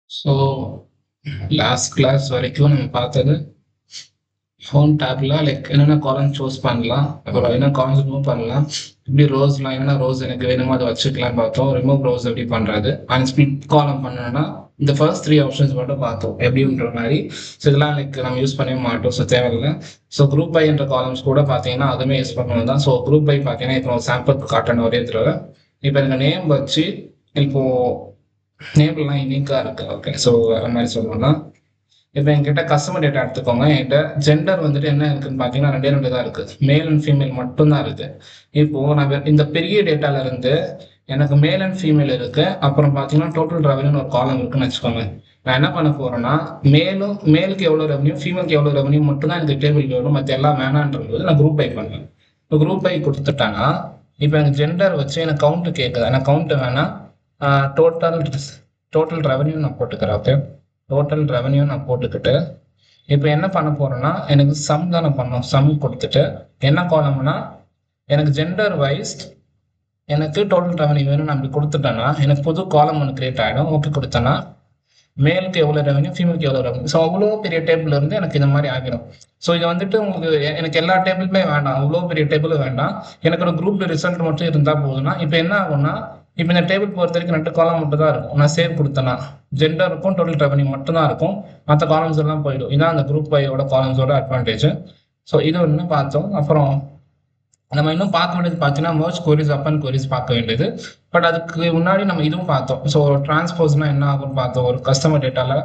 So last class வரைக்கும் நம்ம பார்த்தது ஹோம் டேப்ல லைக் என்னென்ன காலம் சூஸ் பண்ணலாம், அப்புறம் என்ன காலம்ஸ் ரிமூவ் பண்ணலாம், இப்படி ரோஸ்லாம் என்னென்ன ரோஸ் எனக்கு வேணுமோ அதை வச்சுக்கலாம் பார்த்தோம். ரிமூவ் ரோஸ் எப்படி பண்ணுறது அண்ட் ஸ்பிளிட் காலம் பண்ணணும்னா இந்த ஃபர்ஸ்ட் 3 ஆப்ஷன்ஸ் மட்டும் பார்த்தோம் எப்படின்ற மாதிரி. ஸோ இதெல்லாம் லைக் நம்ம யூஸ் பண்ணவே மாட்டோம், ஸோ தேவையில்லை. ஸோ குரூப் பை என்ற காலம்ஸ் கூட பார்த்தீங்கன்னா அதுவுமே யூஸ் பண்ணுவது தான். ஸோ குரூப் பை பார்த்தீங்கன்னா இப்போ சாம்பிள் காட்டணும் ஒரே தடவை. இப்போ எனக்கு நேம் வச்சு இப்போ நேம்லாம் யூனிக்காக இருக்கு. ஓகே, ஸோ வேற மாதிரி சொல்லணும்னா இப்போ என்கிட்ட கஸ்டமர் டேட்டா எடுத்துக்கோங்க. என்கிட்ட ஜெண்டர் வந்துட்டு என்ன இருக்குன்னு பார்த்தீங்கன்னா 2 தான் இருக்கு, மேல் அண்ட் ஃபீமேல் மட்டும்தான் இருக்கு. இப்போ நான் இந்த பெரிய டேட்டால இருந்து எனக்கு மேல் அண்ட் ஃபீமேல் இருக்கு, அப்புறம் பார்த்தீங்கன்னா டோட்டல் ரெவன்யூன்னு ஒரு காலம் இருக்குன்னு வச்சுக்கோங்க. நான் என்ன பண்ண போறேன்னா மேலுக்கு எவ்வளோ ரெவன்யூ, ஃபீமேலுக்கு எவ்வளோ ரெவன்யூ மட்டும் தான் எனக்கு டேபிள் வரும், மற்ற எல்லாம் வேணான்றது நான் குரூப் பை பண்ணுவேன். இப்போ குரூப் பை கொடுத்துட்டாங்கன்னா இப்போ எனக்கு ஜெண்டர் வச்சு எனக்கு கவுண்ட் கேட்குது. எனக்கு கவுண்ட் வேணா டோட்டல் டோட்டல் ரெவன்யூ நான் போட்டுக்கிறேன். ஓகே, டோட்டல் ரெவன்யூ நான் போட்டுக்கிட்டு இப்போ என்ன பண்ண போறேன்னா எனக்கு சம் தான் நான் பண்ணணும். சம் கொடுத்துட்டு என்ன காலம்னா எனக்கு ஜெண்டர் வைஸ் எனக்கு டோட்டல் ரெவன்யூ வேணும். நான் அப்படி கொடுத்துட்டேன்னா எனக்கு புது காலம் ஒன்று கிரியேட் ஆகிடும். ஓகே கொடுத்தேன்னா மேலுக்கு எவ்வளோ ரெவன்யூ, ஃபீமேலுக்கு எவ்வளோ ரெவன்யூ, ஸோ அவ்வளோ பெரிய டேபிள் இருந்து எனக்கு இந்த மாதிரி ஆகிடும். ஸோ இது வந்துட்டு உங்களுக்கு எனக்கு எல்லா டேபிளுமே வேண்டாம், அவ்வளோ பெரிய டேபிளும் வேண்டாம், எனக்கு ஒரு குரூப் ரிசல்ட் மட்டும் இருந்தால் போதும்னா இப்போ என்ன ஆகும்னா இப்போ இந்த டேபிள் பொறுத்த வரைக்கும் 2 காலம் மட்டும் தான் இருக்கும். நான் சேவ் கொடுத்தேன்னா ஜெண்டர் இருக்கும், டோட்டல் ரெவன்யூ மட்டும் தான் இருக்கும், மற்ற காலம்ஸ் எல்லாம் போயிடும். இதான் அந்த குரூப் பையோட காலம்ஸோட அட்வான்டேஜ். ஸோ இது ஒன்று பார்த்தோம். அப்புறம் நம்ம இன்னும் பார்க்க வேண்டியது பார்த்தீங்கன்னா மர்ஜ் queries அப்பன் queries பார்க்க வேண்டியது. பட் அதுக்கு முன்னாடி நம்ம இதுவும் பார்த்தோம். ஸோ டிரான்ஸ்போஸ்னா என்ன ஆகும்னு பார்த்தோம். ஒரு கஸ்டமர் டேட்டாவில்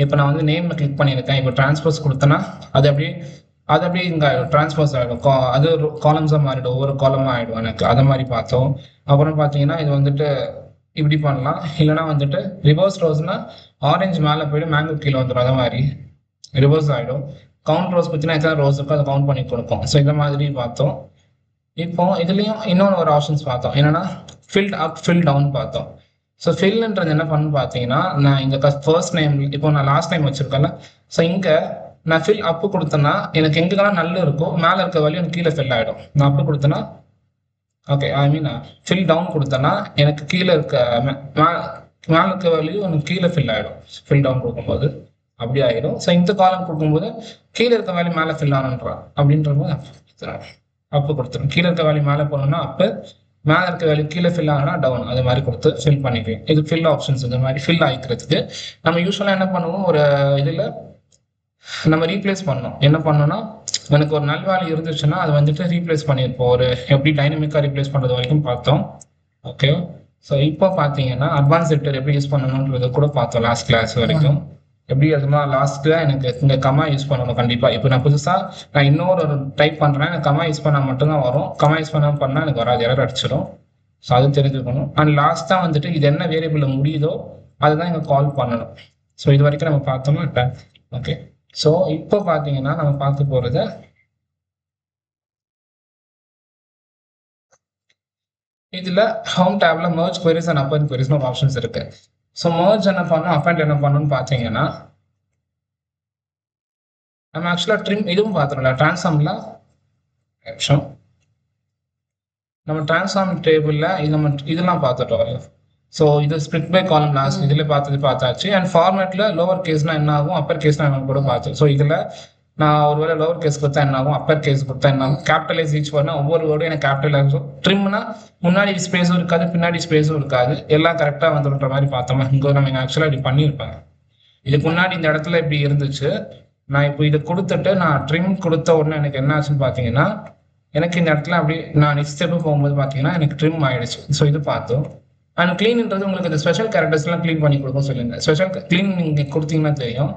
இப்போ நான் வந்து நேம் கிளிக் பண்ணியிருக்கேன். இப்போ டிரான்ஸ்போஸ் கொடுத்தேன்னா அது அப்படியே இங்கே டிரான்ஸ்போஸ் ஆகிடும். அது ஒரு காலம்ஸாக மாறிடும், ஒவ்வொரு காலமாக ஆகிடும் எனக்கு. அதை மாதிரி பார்த்தோம். அப்புறம் பார்த்தீங்கன்னா இது வந்துட்டு இப்படி பண்ணலாம், இல்லைனா வந்துட்டு ரிவர்ஸ் ரோஸ்னா ஆரஞ்சு மேலே போய்ட்டு மேங்கோ கீழே வந்துடும், அதை மாதிரி ரிவர்ஸ் ஆகிடும். கவுண்ட் ரோஸ் பார்த்தீங்கன்னா எத்தனை ரோஸ் இருக்கோ அதை கவுண்ட் பண்ணி கொடுக்கும். ஸோ இந்த மாதிரி பார்த்தோம். இப்போ இதுலேயும் இன்னொன்று ஒரு ஆப்ஷன்ஸ் பார்த்தோம், என்னன்னா ஃபில்ட் அப் ஃபில் டவுன் பார்த்தோம். ஸோ ஃபில்ன்றது என்ன பண்ணு பார்த்தீங்கன்னா நான் இங்கே ஃபர்ஸ்ட் நேம் இப்போ நான் லாஸ்ட் டைம் வச்சிருக்கேன்ல, ஸோ இங்கே நான் ஃபில் அப்பு கொடுத்தேன்னா எனக்கு எங்கெல்லாம் நல்ல இருக்கோ மேலே இருக்க வேல்யூ எனக்கு கீழே ஃபில் ஆகிடும். நான் அப்பு கொடுத்தேன்னா ஓகே, ஐ மீன் ஃபில் டவுன் கொடுத்தேன்னா எனக்கு கீழே இருக்க மேலே இருக்க வேல்யூ எனக்கு கீழே ஃபில் ஆகிடும். ஃபில் டவுன் கொடுக்கும்போது அப்படி ஆகிடும். ஸோ இந்த காலம் கொடுக்கும்போது கீழே இருக்க வேல்யூ மேலே ஃபில் ஆகணுன்றான் அப்படின்ற போது அப்பு கொடுத்துரும். கீழே இருக்க வேல்யூ மேலே போகணும்னா அப்பு, மேலே இருக்க வேல்யூ கீழே ஃபில் ஆகணும்னா டவுன், அது மாதிரி கொடுத்து ஃபில் பண்ணிக்குவேன். இது ஃபில் ஆப்ஷன்ஸ். இந்த மாதிரி ஃபில் ஆகிக்கிறதுக்கு நம்ம யூஸ்வலாக என்ன பண்ணுவோம், ஒரு இதில் நம்ம ரீப்ளேஸ் பண்ணோம். என்ன பண்ணோம்னா எனக்கு ஒரு நல் வேல்யூ இருந்துச்சுன்னா அது வந்துட்டு ரீப்ளேஸ் பண்ணியிருப்போம். ஒரு எப்படி டைனமிக்காக ரீப்ளேஸ் பண்ணுறது வரைக்கும் பார்த்தோம். ஓகே, ஸோ இப்போ பார்த்தீங்கன்னா அட்வான்ஸ் செக்டர் எப்படி யூஸ் பண்ணணுன்றது கூட பார்த்தோம் லாஸ்ட் கிளாஸ் வரைக்கும். எப்படி அதுமா லாஸ்ட்டில் எனக்கு இந்த கமா யூஸ் பண்ணணும் கண்டிப்பாக. இப்போ நான் புதுசாக நான் இன்னொரு டைப் பண்ணுறேன், எனக்கு கமா யூஸ் பண்ணால் மட்டும்தான் வரும். கமா யூஸ் பண்ணால் எனக்கு வராது, எரர் அடிச்சிடும். ஸோ அது தெரிஞ்சுக்கணும். அண்ட் லாஸ்ட்டாக வந்துட்டு இது என்ன வேரியபிள் முடியுதோ அதுதான் இங்கே கால் பண்ணணும். ஸோ இது வரைக்கும் நம்ம பார்த்தோம்னா ஓகே. ஸோ இப்போ பார்த்தீங்கன்னா நம்ம பார்க்க போகிறது இதில் ஹோம் டேப்ல மர்ஜ் queries அண்ட் அப்பன் queriesனு ஒரு ஆப்ஷன்ஸ் இருக்கு. ஸோ மர்ஜ் என்ன பண்ணணும், அப்பண்ட் என்ன பண்ணணும்னு பார்த்தீங்கன்னா நம்ம ஆக்சுவலாக ட்ரிம் இதுவும் பார்த்துருல டிரான்ஸ்ஃபார்ம்ல நிமிஷம் நம்ம டிரான்ஸ்ஃபார்ம் டேபிளில் இது நம்ம இதெல்லாம் பார்த்துட்டோம். ஸோ இது ஸ்பிளிட் பை காலம் லாஸ்ட் இதில் பார்த்தாச்சு. அண்ட் ஃபார்மேட்டில் லோவர் கேஸ்னா என்ன ஆகும், அப்பர் கேஸ்னா என்ன கூட பார்த்தோம். ஸோ இதில் நான் ஒருவேளை லோவர் கேஸ் கொடுத்தா என்ன ஆகும், அப்பர் கேஸ் கொடுத்தா என்ன ஆகும், கேபிட்டலைஸ் ஈச் பண்ணால் ஒவ்வொரு வேர்டும் எனக்கு கேபிட்டல் ஆகும். ட்ரிம்னா முன்னாடி ஸ்பேஸும் இருக்காது, பின்னாடி ஸ்பேஸும் இருக்காது, எல்லாம் கரெக்டாக வந்துடுற மாதிரி பார்த்தோமா. இங்கே நம்ம ஆக்சுவலாக இப்படி பண்ணியிருப்பாங்க. இதுக்கு முன்னாடி இந்த இடத்துல இப்படி இருந்துச்சு. நான் இப்போ இதை கொடுத்துட்டு நான் ட்ரிம் கொடுத்த உடனே எனக்கு என்ன ஆச்சுன்னு பார்த்தீங்கன்னா எனக்கு இந்த இடத்துல அப்படி நான் நெக்ஸ்ட் ஸ்டெப்பு போகும்போது பார்த்தீங்கன்னா எனக்கு ட்ரிம் ஆயிடுச்சு. ஸோ இது பார்த்தோம். அண்ட் கிளீன்ன்றது உங்களுக்கு இந்த ஸ்பெஷல் கேரக்டர்ஸ்லாம் க்ளீன் பண்ணி கொடுக்கும் சொல்லுங்க. ஸ்பெஷல் க்ளீன் நீங்கள் கொடுத்தீங்கன்னா தெரியும்.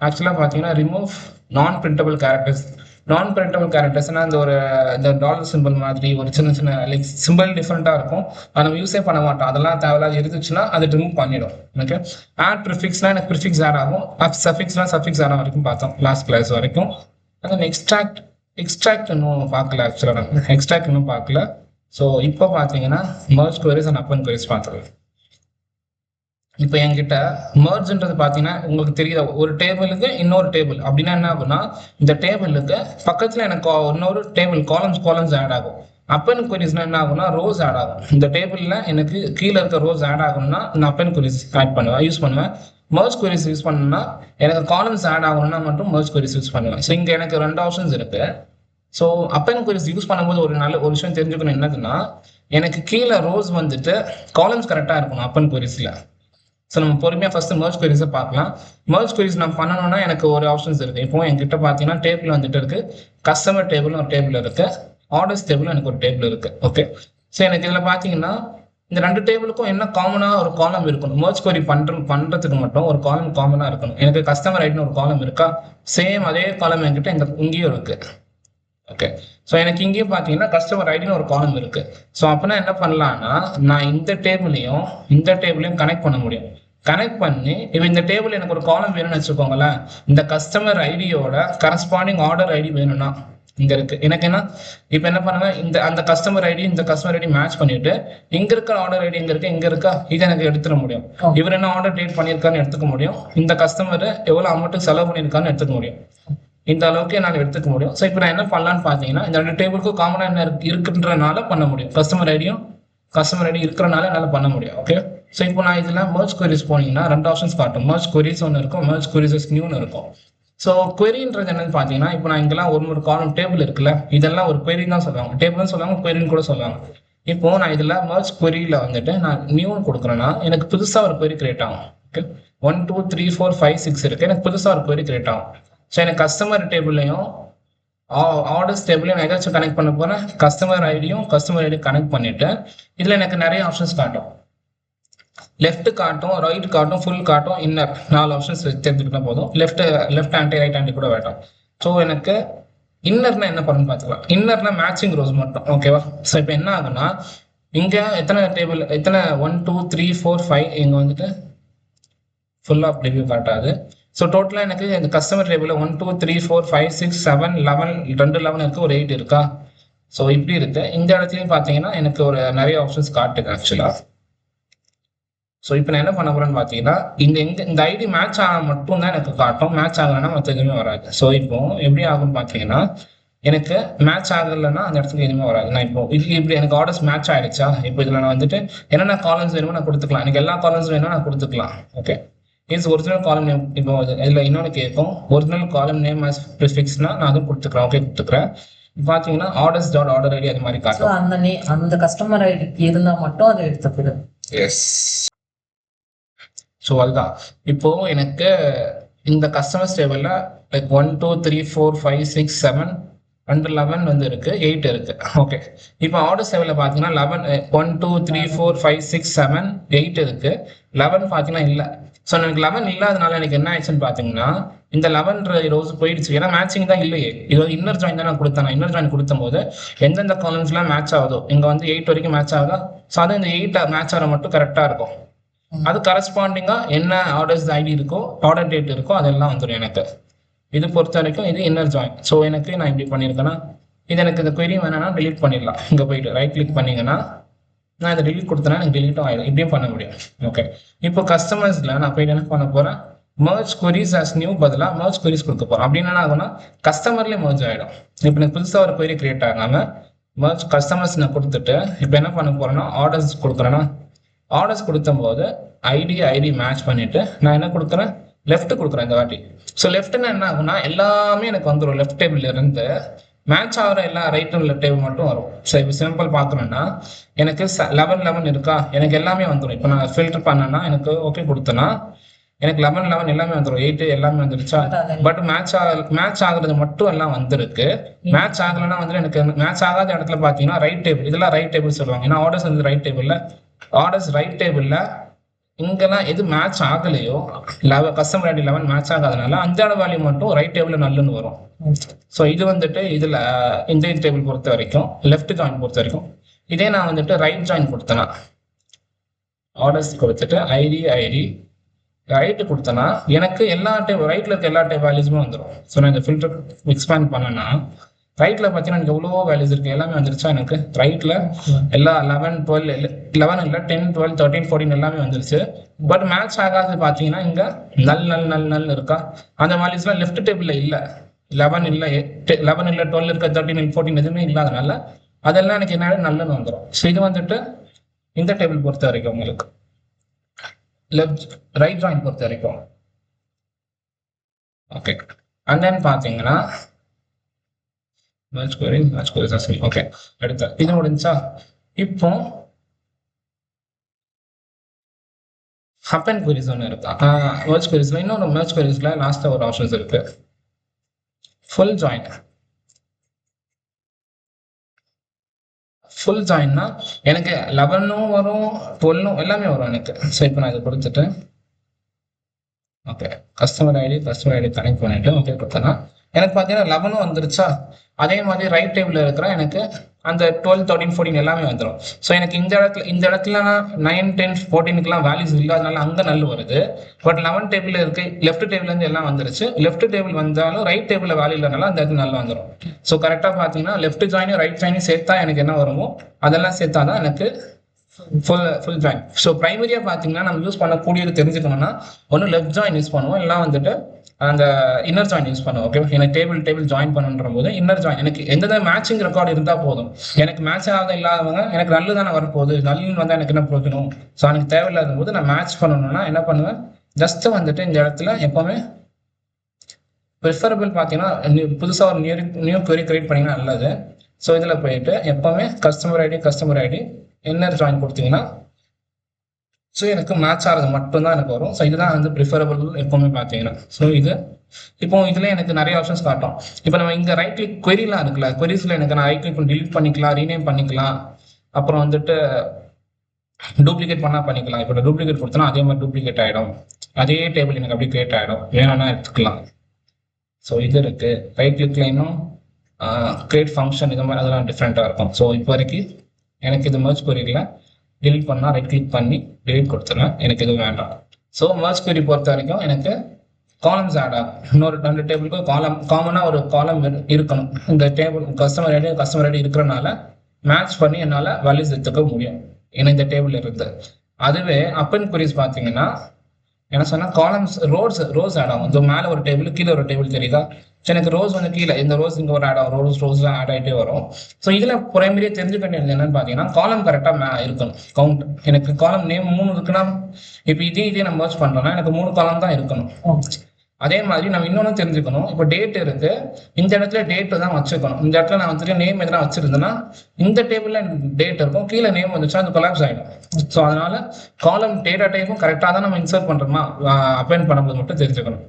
ஆக்சுவலாக பார்த்தீங்கன்னா ரிமூவ் நான் பிரிண்டபிள் கேரக்டர்ஸ். நான் பிரிண்டபிள் கேரக்டர்ஸ்னா இந்த டாலர் சிம்பிள் மாதிரி ஒரு சின்ன சின்ன லைக் சிம்பிள் டிஃப்ரெண்ட்டாக இருக்கும், அதை நம்ம யூஸே பண்ண மாட்டோம். அதெல்லாம் தேவையில்லாத இருந்துச்சுன்னா அதை ரிமூவ் பண்ணிடும். ஓகே, ஆட் ப்ரிஃபிக்ஸ்னா எனக்கு ப்ரிஃபிக்ஸ் ஆட் ஆகும், சஃபிக்ஸ்லாம் சஃபிக்ஸ் ஆட் வரைக்கும் பார்த்தோம் லாஸ்ட் கிளாஸ் வரைக்கும். அண்ட் எக்ஸ்ட்ராக்ட் இன்னும் பார்க்கல. ஆக்சுவலாக எக்ஸ்ட்ராக்ட் இன்னும் பார்க்கல. ஸோ இப்போ பார்த்தீங்கன்னா மர்ஜ் queries அண்ட் அப்பன் queries பார்த்துருவேன். இப்போ என்கிட்ட மர்ஜ்ன்றது பார்த்தீங்கன்னா உங்களுக்கு தெரியுதா, ஒரு டேபிளுக்கு இன்னொரு டேபிள் அப்படின்னா என்ன ஆகும்னா இந்த டேபிளுக்கு பக்கத்தில் எனக்கு இன்னொரு டேபிள் காலம்ஸ் ஆட் ஆகும். அப்பன் queriesனா என்ன ஆகும்னா ரோஸ் ஆட் ஆகும். இந்த டேபிள்ல எனக்கு கீழே இருக்க ரோஸ் ஆட் ஆகணும்னா நான் அப்பன் queries ஆட் பண்ணுவேன், யூஸ் பண்ணுவேன். merge queries யூஸ் பண்ணணும்னா எனக்கு காலம்ஸ் ஆட் ஆகணும்னா மட்டும் merge queries யூஸ் பண்ணுவேன். ஸோ இங்க எனக்கு 2 ஆப்ஷன்ஸ் இருக்கு. ஸோ அப்பன் queries யூஸ் பண்ணும்போது ஒரு விஷயம் தெரிஞ்சுக்கணும் என்னதுன்னா, எனக்கு கீழே ரோஸ் வந்துட்டு காலம்ஸ் கரெக்டாக இருக்கணும் அப்பன் queriesல. ஸோ நம்ம பொறுமையாக ஃபர்ஸ்ட் merge queries பார்க்கலாம். merge queries நான் பண்ணணும்னா எனக்கு ஒரு ஆப்ஷன்ஸ் இருக்கு. இப்போ என்கிட்ட பார்த்தீங்கன்னா டேபிள் வந்துட்டு இருக்கு, கஸ்டமர் டேபிள்னு ஒரு டேபிள் இருக்கு, ஆர்டர்ஸ் டேபிள் எனக்கு ஒரு டேபிள் இருக்கு. ஓகே, ஸோ எனக்கு இதில் பார்த்தீங்கன்னா இந்த 2 டேபிளுக்கும் என்ன காமனாக ஒரு காலம் இருக்கணும். merge query பண்ணுறதுக்கு மட்டும் ஒரு காலம் காமனாக இருக்கணும். எனக்கு கஸ்டமர் ஐடின்னு ஒரு காலம் இருக்கா, சேம் அதே காலம் என்கிட்ட இங்கேயும் இருக்கு. ஓகே, ஸோ எனக்கு இங்கேயும் பார்த்தீங்கன்னா கஸ்டமர் ஐடின்னு ஒரு காலம் இருக்கு. ஸோ அப்போனா என்ன பண்ணலாம்னா நான் இந்த டேபிளையும் கனெக்ட் பண்ண முடியும். கனெக்ட் பண்ணி இப்போ இந்த டேபிள் எனக்கு ஒரு காலம் வேணும்னு வச்சுக்கோங்களேன், இந்த கஸ்டமர் ஐடியோட கரஸ்பாண்டிங் ஆர்டர் ஐடி வேணும்னா இங்க இருக்கு. எனக்கு என்ன இப்போ என்ன பண்ணுவேன், அந்த கஸ்டமர் ஐடி இந்த கஸ்டமர் ஐடி மேட்ச் பண்ணிட்டு இங்க இருக்கிற ஆர்டர் ஐடி இங்க இருக்கா, இது எனக்கு எடுத்துட முடியும். இவர் என்ன ஆர்டர் டேட் பண்ணியிருக்காருன்னு எடுத்துக்க முடியும், இந்த கஸ்டமர் எவ்வளவு அமௌண்ட் செலவு பண்ணியிருக்காருன்னு எடுத்துக்க முடியும். இந்த அளவுக்கு என்னால் எடுத்துக்க முடியும். ஸோ இப்போ நான் என்ன பண்ணலான்னு பார்த்தீங்கன்னா இந்த 2 டேபிளுக்கும் காமனாக என்ன இருக்குன்றனால பண்ண முடியும். கஸ்டமர் ஐடி இருக்கிறனால என்னால் பண்ண முடியும். ஓகே, ஸோ இப்போ நான் இதில் merge queries போனீங்கன்னா 2 ஆப்ஷன்ஸ் காட்டும். merge queries ஒன்று இருக்கும், merge queries as newன்னு இருக்கும். ஸோ queryன்றது என்னன்னு பார்த்தீங்கன்னா இப்போ நான் இங்கெல்லாம் ஒரு காலம் டேபிள் இருக்குல்ல, இதெல்லாம் ஒரு query தான் சொல்லுவாங்க, டேபிள்னு சொல்லுவாங்க, queryன்னு கூட சொல்லுவாங்க. இப்போ நான் இதில் merge queryல வந்துட்டு நான் நியூன்னு கொடுக்குறேன்னா எனக்கு புதுசாக ஒரு query கிரியேட் ஆகும். ஓகே, 1 2 3 4 5 6 இருக்கு, எனக்கு புதுசாக ஒரு query கிரியேட் ஆகும். ஸோ எனக்கு கஸ்டமர் டேபிளையும் ஆர்டர்ஸ் டேபிளையும் நான் ஏதாச்சும் கனெக்ட் பண்ண போகிறேன், கஸ்டமர் ஐடி கனெக்ட் பண்ணிட்டு இதில் எனக்கு நிறைய ஆப்ஷன்ஸ் காட்டும். லெஃப்ட் காட்டும், ரைட் காட்டும், ஃபுல் காட்டும், இன்னர் 4 ஆப்ஷன்ஸ் தெரிஞ்சுக்கிட்டா போதும். லெஃப்ட் ஹேண்ட் ரைட் ஹேண்ட் கூட வேண்டாம். ஸோ எனக்கு இன்னர்னா என்ன பண்ணுன்னு பார்த்துக்கலாம். இன்னர்னா மேட்சிங் ரோஸ் மட்டும். ஓகேவா, ஸோ இப்போ என்ன ஆகுனா இங்கே எத்தனை 1 2 3 4 5 இங்கே வந்துட்டு ஃபுல்லாக ப்ரிவியூ காட்டாது. ஸோ டோட்டலாக எனக்கு இந்த கஸ்டமர் டேபிளில் 1 2 3 4 5 6 7 11 2 11 இருக்கு, ஒரு 8 இருக்கா. ஸோ இப்படி இருக்கு. இந்த இடத்துலையும் பார்த்தீங்கன்னா எனக்கு ஒரு நிறைய ஆப்ஷன்ஸ் காட்டுது ஆக்சுவலாக. ஸோ இப்போ நான் என்ன பண்ண போறேன்னு பார்த்தீங்கன்னா இந்த ஐடி மேட்ச் ஆக மட்டும் தான் எனக்கு காட்டும், மேட்ச் ஆகலைன்னா மற்ற எதுவுமே வராது. ஸோ இப்போ எப்படி ஆகும்னு பார்த்தீங்கன்னா எனக்கு மேட்ச் ஆகலைன்னா அந்த இடத்துக்கு எதுவுமே வராது. நான் இப்போ இப்படி எனக்கு ஆர்டர்ஸ் மேட்ச் ஆயிடுச்சா, இப்போ இதில் நான் வந்துட்டு என்னென்ன காலம்ஸ் வேணுமோ நான் கொடுத்துக்கலாம், எனக்கு எல்லா காலம்ஸ் வேணுமோ நான் கொடுத்துக்கலாம். ஓகே, இஸ் ஒரிஜினல் காலம் நேம். இப்போ இதில் இன்னொன்று கேட்கும், ஒரிஜினல் காலம் நேம் ஆஸ் ப்ரிஃபிக்ஸ்னா நான் அதுவும் கொடுத்துக்கிறேன். ஓகே, கொடுத்துக்கிறேன். பார்த்தீங்கன்னா ஆர்டர்ஸ் டாட் ஆர்டர் ஐடி அது மாதிரி காட்டும். அந்த கஸ்டமர் ஐடிக்கு இருந்தால் மட்டும் அதை எடுத்துக்கிடும். எஸ், ஸோ அதுதான் இப்போ எனக்கு இந்த கஸ்டமர்ஸ் டேபிளில் லைக் 1 2 3 4 5 6 7 2 11 வந்து இருக்கு, 8 இருக்கு. ஓகே, இப்போ ஆர்டர்ஸ் டேபிளில் பார்த்தீங்கன்னா 1 2 3 4 5 6 7 8 இருக்கு, 11 பார்த்தீங்கன்னா இல்லை. ஸோ எனக்கு 11 இல்லாதனால எனக்கு என்ன ஆயிடுச்சுன்னு பார்த்தீங்கன்னா இந்த 11 ரோஸ் போயிடுச்சு. ஏன்னா மேட்சிங் தான் இல்லையே. இது இன்னர் ஜாயின் தான் நான் கொடுத்தேன். இன்னர் ஜாயின் கொடுத்தும் போது எந்தெந்த காலம்ஸ்லாம் மேட்ச் ஆகுதோ இங்கே வந்து 8 வரைக்கும் மேட்ச் ஆகுதா. ஸோ அது இந்த 8 மேட்ச் ஆகிற மட்டும் கரெக்டாக இருக்கும். அது கரஸ்பாண்டிங்கா என்ன ஆர்டர்ஸ் ஐடி இருக்கோ, ஆர்டர் டேட் இருக்கோ அதெல்லாம் வந்துடும் எனக்கு. இது பொறுத்த வரைக்கும் இது இன்னர் ஜாயின். ஸோ எனக்கு நான் இப்படி பண்ணியிருக்கேன்னா இது எனக்கு இந்த query வேணாம்னா delete பண்ணிடலாம். இங்கே போயிட்டு ரைட் கிளிக் பண்ணீங்கன்னா நான் இதை delete கொடுத்தேன்னா எனக்கு delete ஆகிடும். இப்படியும் பண்ண முடியும். ஓகே, இப்போ கஸ்டமர்ஸில் நான் போயிட்டு என்ன பண்ண போகிறேன், merge queries as new பதிலாக merge queries கொடுக்க போகிறேன். அப்படின்னு என்ன ஆகும்னா கஸ்டமர்லேயே merge ஆகிடும். இப்போ எனக்கு புதுசாக ஒரு query கிரியேட் ஆகாமல் merge கஸ்டமர்ஸ் நான் கொடுத்துட்டு இப்போ என்ன பண்ண போகிறேன்னா ஆர்டர்ஸ் கொடுக்குறேன்னா ஆர்டர்ஸ் கொடுக்கும்போது ஐடி மேட்ச் பண்ணிட்டு நான் என்ன கொடுக்குறேன், லெஃப்ட் கொடுக்குறேன் இந்த வாட்டி. ஸோ லெஃப்ட்னா என்ன ஆகும்னா எல்லாமே எனக்கு வந்துடும். லெஃப்ட் டேபிள்ல இருந்து மேட்ச் ஆகிற எல்லா ரைட் அண்ட் லெஃப்ட் டேபிள் மட்டும் வரும். ஸோ இப்போ சிம்பிள் பார்க்கணும்னா எனக்கு 11 இருக்கா, எனக்கு எல்லாமே வந்துடும். இப்போ நான் ஃபில்டர் பண்ணேன்னா எனக்கு ஓகே கொடுத்தேன்னா எனக்கு 11 எல்லாமே வந்துடும், 8 எல்லாமே வந்துருச்சா. பட் மேட்ச் ஆகுறது மட்டும் எல்லாம் வந்திருக்கு. மேட்ச் ஆகலைன்னா வந்து எனக்கு மேட்ச் ஆகாத இடத்துல பார்த்தீங்கன்னா ரைட் டேபிள், இதெல்லாம் ரைட் டேபிள் சொல்லுவாங்க. ஏன்னா ஆர்டர்ஸ் வந்து ரைட் டேபிள்ல இங்கெல்லாம் எது மேட்ச் ஆகலையோ கஸ்டமர் ஐடி 11 மேட்ச் ஆகாதனால அந்த வேல்யூ மட்டும் ரைட் டேபிள் நல்லுன்னு வரும். ஸோ இது வந்துட்டு இதுல இந்த டேபிள் பொறுத்த வரைக்கும் லெஃப்ட் ஜாயின் பொறுத்த வரைக்கும் இதே நான் வந்துட்டு ரைட் ஜாயின் கொடுத்தேன்னா ஆர்டர்ஸ் கொடுத்துட்டு ஐடி ரைட்டு கொடுத்தேன்னா எனக்கு எல்லா ரைட்ல இருக்க எல்லா வேல்யூஸுமே வந்துடும். ஸோ நான் இந்த ஃபில்டர் எக்ஸ்பேண்ட் பண்ணேன்னா ரைட்ல பார்த்தீங்கன்னா எனக்கு எவ்வளவோ வேல்யூஸ் இருக்கு, எல்லாமே வந்துருச்சா. எனக்கு ரைட்ல எல்லா 11 12 11 இல்லை 10 12 13 14 எல்லாமே வந்துருச்சு. பட் மேட்ச் ஆகாது பார்த்தீங்கன்னா இங்க நல் இருக்கா. அந்த வேல்யூஸ்லாம் லெஃப்ட் டேபிள்ல இல்லை. 11 இல்லை 12 இருக்க 13 14 எதுவுமே இல்லாதனால அதெல்லாம் எனக்கு என்ன நல்லன்னு வந்துடும். ஸோ இது வந்துட்டு இந்த டேபிள் பொறுத்த வரைக்கும் உங்களுக்கு லெஃப்ட் ரைட் ஜாயின் பொறுத்த வரைக்கும். ஓகே, அண்ட் தென் பார்த்தீங்கன்னா ஓகே அடுத்த இது முடிஞ்சா இப்போ அப்பன் queries ஒன்று இருக்கு. merge queriesல இன்னொரு merge queriesல லாஸ்ட்டாக ஒரு ஆப்ஷன்ஸ் இருக்கு, ஃபுல் ஜாயின். ஃபுல் ஜாயின்னா எனக்கு 11ம் வரும் 12ம் எல்லாமே வரும் எனக்கு. ஸோ இப்போ நான் இதை கொடுத்துட்டு ஓகே கஸ்டமர் ஐடி கனெக்ட் பண்ணிட்டு ஓகே கொடுத்தேன்னா எனக்கு பார்த்தீங்கன்னா 11ம் வந்துருச்சா. அதே மாதிரி ரைட் டேபிளில் இருக்கிற எனக்கு அந்த 12, 13, 14 எல்லாமே வந்துடும். ஸோ எனக்கு இந்த இடத்துல 9, 10, 14க்குலாம் வேல்யூஸ் இல்லை, அதனால அங்கே நல்ல வருது. பட் 11 டேபிள் இருக்கு, லெஃப்ட் டேபிள்லேருந்து எல்லாம் வந்துருச்சு. லெஃப்ட் டேபிள் வந்தாலும் ரைட் டேபிளில் வேல்யூ இல்லைனால அந்த இடத்துல நல்லா வந்துடும். ஸோ கரெக்டாக பார்த்தீங்கன்னா லெஃப்ட் ஜாயினும் ரைட் ஜாயினும் சேர்த்தா எனக்கு என்ன வருமோ அதெல்லாம் சேர்த்தா தான் எனக்கு ஃபுல் ஜாயின். ஸோ ப்ரைமரியாக பார்த்தீங்கன்னா நம்ம யூஸ் பண்ணக்கூடியது தெரிஞ்சுக்கணும்னா ஒன்று லெஃப்ட் ஜாயின் யூஸ் பண்ணுவோம், இல்லை வந்துட்டு அந்த இன்னர் ஜாயின் யூஸ் பண்ணுவோம். ஓகே, எனக்கு டேபிள் ஜாயின் பண்ணுன்ற போது இன்னர் ஜாயின் எனக்கு எந்த மேட்சிங் ரெக்கார்டு இருந்தால் போதும். எனக்கு மேட்ச் ஆகாத இல்லாதவங்க எனக்கு நல்லு தானே வரப்போகுது, நல்லுன்னு வந்தால் எனக்கு என்ன பிடிக்கணும். ஸோ எனக்கு தேவையில்லாத போது நான் மேட்ச் பண்ணணும்னா என்ன பண்ணுவேன், ஜஸ்ட் வந்துட்டு இந்த இடத்துல எப்போவுமே ப்ரிஃபரபிள் பார்த்தீங்கன்னா புதுசாக ஒரு நியூ query கிரியேட் பண்ணிங்கன்னா நல்லது. ஸோ இதில் போயிட்டு எப்போவுமே கஸ்டமர் ஐடி இன்னர் ஜாயின் கொடுத்தீங்கன்னா ஸோ எனக்கு மேட்ச் ஆகிறது மட்டும்தான் எனக்கு வரும். ஸோ இதுதான் வந்து ப்ரிஃபரபிள் எப்போவுமே பார்த்தீங்கன்னா. ஸோ இது இப்போ இதில் எனக்கு நிறைய ஆப்ஷன்ஸ் காட்டும். இப்போ நம்ம இங்கே ரைட் கிளிக் queryலாம் இருக்குல்ல, queriesல எனக்கு நான் ரைட் கிளிக் பண்ணி delete பண்ணிக்கலாம், ரீநேம் பண்ணிக்கலாம், அப்புறம் வந்துட்டு டூப்ளிகேட் பண்ணால் பண்ணிக்கலாம். இப்போ டூப்ளிகேட் கொடுத்தனா அதே மாதிரி டூப்ளிகேட் ஆகிடும், அதே டேபிள் எனக்கு அப்படியே கிரியேட் ஆகிடும், வேணும்னா எடுத்துக்கலாம். ஸோ இது இருக்குது. ரைட் கிளிக்ல இன்னும் கிரியேட் ஃபங்க்ஷன் இது மாதிரி அதெல்லாம் டிஃப்ரெண்ட்டாக இருக்கும். ஸோ இப்போ வரைக்கும் எனக்கு இது merge queryல delete பண்ணால் ரைட் கிளிக் பண்ணி delete கொடுத்துருவேன், எனக்கு இது வேண்டாம். ஸோ merge query பொறுத்த வரைக்கும் எனக்கு காலம்ஸ் ஆட் ஆகும். இன்னொரு 2 டேபிளுக்கு காமனாக ஒரு காலம் இருக்கணும். இந்த டேபிள் கஸ்டமர் ஐடி இருக்கிறனால மேட்ச் பண்ணி என்னால் வேல்யூஸ் எடுத்துக்க முடியும் ஏன்னா இந்த டேபிள் இருந்து. அதுவே அப்பன் queries பார்த்தீங்கன்னா என்ன சொன்னால் காலம்ஸ் ரோஸ் ஆட் ஆகும். இந்த மேலே ஒரு டேபிள் கீழே ஒரு டேபிள் தெரியுதா. ஸோ எனக்கு ரோஸ் வந்து கீழே இந்த ரோஸ் இங்கே ஒரு ஆட் ஆகும், ரோஸ்லாம் ஆட் ஆகிட்டே வரும். ஸோ இதில் பிரைமரியாக தெரிஞ்சுக்க வேண்டியது என்னன்னு பார்த்தீங்கன்னா காலம் கரெக்டாக இருக்கணும். கவுண்ட் எனக்கு காலம் நேம் 3 இருக்குன்னா இப்போ இதே நம்ம merge பண்ணுறோம்னா எனக்கு 3 காலம் தான் இருக்கணும். அதே மாதிரி நம்ம இன்னொன்று தெரிஞ்சுக்கணும், இப்போ டேட் இருக்கு, இந்த இடத்துல டேட்டு தான் வச்சுக்கணும். இந்த இடத்துல நான் வந்துட்டு நேம் எதனா வச்சிருந்தேன்னா இந்த டேபிளில் டேட் இருக்கும், கீழே நேம் வந்துச்சுன்னா அது கொலாப்ஸ் ஆகிடும். ஸோ அதனால காலம் டேட்டா டைப்பும் கரெக்டாக தான் நம்ம இன்சர்ட் பண்ணுறோமா அப்பாயின் பண்ணும்போது மட்டும் தெரிஞ்சுக்கணும்.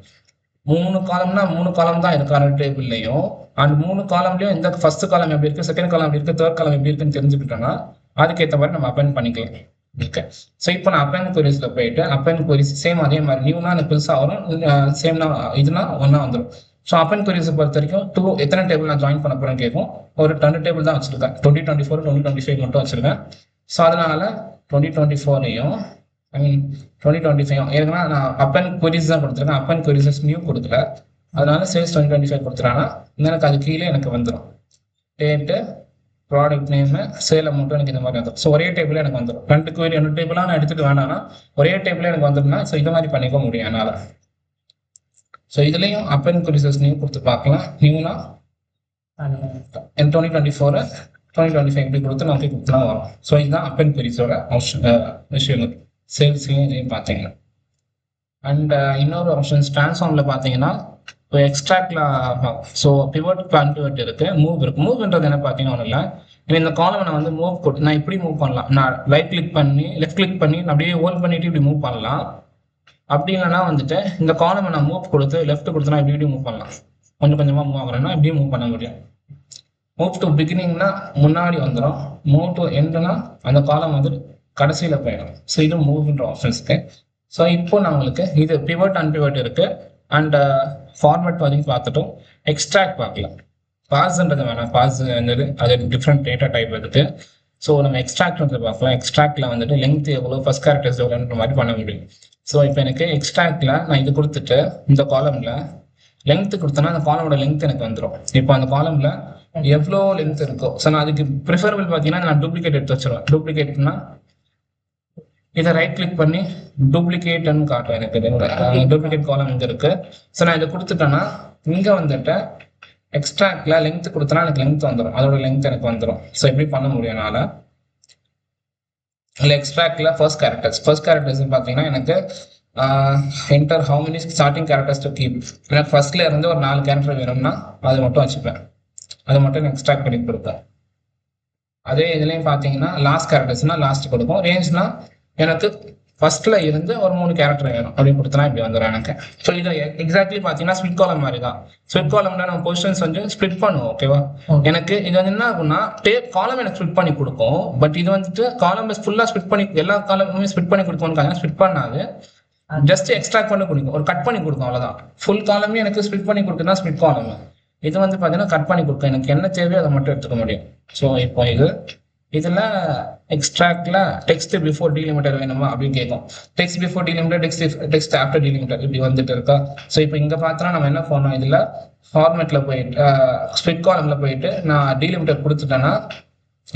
3 காலம்னா 3 காலம் தான் இருக்கான டேபிள்லையும், அண்ட் 3 காலம்லையும் இந்த ஃபர்ஸ்ட் காலம் எப்படி இருக்கு, செகண்ட் காலம் எப்படி இருக்கு, தேர்ட் காலம் எப்படி இருக்குன்னு தெரிஞ்சுக்கிட்டோம்னா அதுக்கேற்ற மாதிரி நம்ம அப்பாயின் பண்ணிக்கலாம். ஓகே, ஸோ இப்போ நான் அப்பன் queriesல போயிட்டு அப்பன் queries சேம் அதே மாதிரி நியூனா எனக்கு பெருசாக வரும், சேம்னா இதுனா ஒன்றா வந்துடும். ஸோ அப்பன் queries பொறுத்த வரைக்கும் எத்தனை டேபிள் நான் ஜாயின் பண்ண போகிறேன்னு கேட்கும். ஒரு 2 டேபிள் தான் வச்சிருக்கேன், 2024 2025 மட்டும் வச்சிருக்கேன். ஸோ அதனால 2024ஐயும் ஐ மீன் 2025 ஏன்னா நான் அப்பன் queries தான் கொடுத்துருக்கேன், அப்பன் queries நியூ கொடுக்கல, அதனால சேல்ஸ் 2025 கொடுத்துறாங்கன்னா எனக்கு அது கீழே எனக்கு வந்துடும். டேட்டு ப்ராடக்ட் நேம் சேல் அமௌண்ட்டும் எனக்கு இந்த மாதிரி வந்துடும். ஸோ ஒரே டேபிள் எனக்கு வந்துடும். 2 query 2 டேபிளாக நான் எடுத்துட்டு வேணாம்னா ஒரே டேபிள் எனக்கு வந்துடும்னா ஸோ இந்த மாதிரி பண்ணிக்க முடியும் என்னால். ஸோ இதுலேயும் அப்பன் queries நியூ கொடுத்து பார்க்கலாம். நியூனா 2024 2025 இப்படி கொடுத்து நமக்கு கொடுத்துலாம் வரும். ஸோ இதுதான் அப்பன் queriesோட விஷயங்கள் சேல்ஸ்லையும் பார்த்தீங்கன்னா. அண்ட் இன்னொரு ஆப்ஷன்ஸ் ட்ரான்ஸ்ஃபார்மில் பார்த்தீங்கன்னா இப்போ எக்ஸ்ட்ராக்ட்ல ஸோ பிவட் பிவட் இருக்கு, மூவ் இருக்கு. மூவ்ன்றது என்ன பார்த்தீங்கன்னா ஒன்றும் இல்லை, இந்த காலம் நான் வந்து நான் இப்படி மூவ் பண்ணலாம், நான் ரைட் கிளிக் பண்ணி லெஃப்ட் கிளிக் பண்ணி நான் அப்படியே ஹோல்ட் பண்ணிட்டு இப்படி மூவ் பண்ணலாம். அப்படி இல்லைன்னா வந்துட்டு இந்த காலம் நான் மூவ் கொடுத்து லெஃப்ட் கொடுத்தனா இப்படி மூவ் பண்ணலாம். கொஞ்சம் கொஞ்சமாக மூவ் ஆகுறேன்னா இப்படி மூவ் பண்ண முடியும். மூவ் டு பிகினிங்னா முன்னாடி வந்துடும், மூவ் டு எண்டுனா அந்த காலம் வந்து கடைசியில் போயிடும். ஸோ இது மூவ்ன்ற ஆப்ஷன்ஸ்க்கு. ஸோ இப்போ நான் உங்களுக்கு இது பிவட் அன்பிவட் இருக்கு. அண்ட் ஃபார்மேட் வரைக்கும் பார்த்துட்டோம், எக்ஸ்ட்ராக்ட் பார்க்கலாம். பாஸ்ன்றது வேணாம், பாஸ் என்னது அது டிஃப்ரெண்ட் டேட்டா டைப் இருக்கு. ஸோ நம்ம எக்ஸ்ட்ராக்ட் வந்து பார்க்கலாம். எக்ஸ்ட்ராக்ட்ல வந்துட்டு லெங்த் எவ்வளோ, ஃபர்ஸ்ட் கேரக்டர்ஸ் எவ்வளோன்ற மாதிரி பண்ண முடியும். ஸோ இப்போ எனக்கு எக்ஸ்ட்ராக்ட்ல நான் இது கொடுத்துட்டு இந்த காலம்ல லெங்த் கொடுத்தேன்னா அந்த காலமோட லெங்த் எனக்கு வந்துடும். இப்போ அந்த காலம்ல எவ்வளோ லெங்த் இருக்கோ ஸோ நான் அதுக்கு ப்ரிஃபரபிள் பார்த்தீங்கன்னா நான் டூப்ளிகேட் எடுத்து வச்சிருவேன். டூப்ளிகேட்னா இதை ரைட் கிளிக் பண்ணி டூப்ளிகேட்னு காட்டும் எனக்கு டூப்ளிகேட் காலம் இங்கே இருக்கு. ஸோ நான் இதை கொடுத்துட்டேன்னா இங்கே வந்துட்டு எக்ஸ்ட்ராக்ட்ல லெங்த் கொடுத்தனா எனக்கு லெங்த் வந்துடும், அதோட லெங்த் எனக்கு வந்துடும். ஸோ எப்படி பண்ண முடியும் என்னால்? இல்லை எக்ஸ்ட்ராக்ட்ல ஃபர்ஸ்ட் கேரக்டர்ஸ் பார்த்தீங்கன்னா எனக்கு enter how many starting characters to keep. எனக்கு ஃபர்ஸ்ட்ல இருந்து ஒரு 4 கேரக்டர் வேணும்னா அதை மட்டும் வச்சுப்பேன், அதை மட்டும் நான் எக்ஸ்ட்ராக்ட் பண்ணி கொடுப்பேன். அதே இதுலேயும் பார்த்தீங்கன்னா லாஸ்ட் கேரக்டர்ஸ்னா லாஸ்ட் கொடுக்கும். ரேஞ்ச்னா எனக்கு ஃபர்ஸ்ட்ல இருந்து ஒரு 3 கேரக்டர் வேணும் அப்படின்னு கொடுத்தனா இப்படி வந்துடும் எனக்கு. ஸோ இதை எக்ஸாக்ட்லி பார்த்தீங்கன்னா ஸ்பிட் காலம் மாதிரி தான். ஸ்பிட் காலம்ல நம்ம பொசிஷன்ஸ் வந்து ஸ்பிட் பண்ணுவோம், ஓகேவா? எனக்கு இது வந்து என்ன ஆகும்னா காலம் எனக்கு ஸ்பிட் பண்ணி கொடுக்கும். பட் இது வந்துட்டு காலம் ஃபுல்லாக ஸ்பிட் பண்ணி எல்லா காலமுமே ஸ்பிட் பண்ணி கொடுக்கணும், ஸ்பிட் பண்ணாது, ஜஸ்ட் எக்ஸ்ட்ராக்ட் பண்ணி கொடுக்கும், ஒரு கட் பண்ணி கொடுக்கும், அவ்வளோதான். ஃபுல் காலமே எனக்கு ஸ்பிட் பண்ணி கொடுக்குன்னா ஸ்பிட் காலம். இது வந்து பார்த்தீங்கன்னா கட் பண்ணி கொடுக்கும், எனக்கு என்ன தேவையோ அதை மட்டும் எடுத்துக்க முடியும். ஸோ இப்போ இதில் எக்ஸ்ட்ராக்ட்ல டெக்ஸ்ட் பிஃபோர் டீலிமிட்டர் வேணுமா அப்படின்னு கேட்கும். Text before delimiter, text after delimiter இப்படி வந்துட்டு இருக்கா. ஸோ இப்போ இங்கே பார்த்தோன்னா நம்ம என்ன பண்ணோம், இதில் ஃபார்மேட்டில் போயிட்டு ஸ்பிட் காலமில் போயிட்டு நான் டீலிமிட்டர் கொடுத்துட்டேன்னா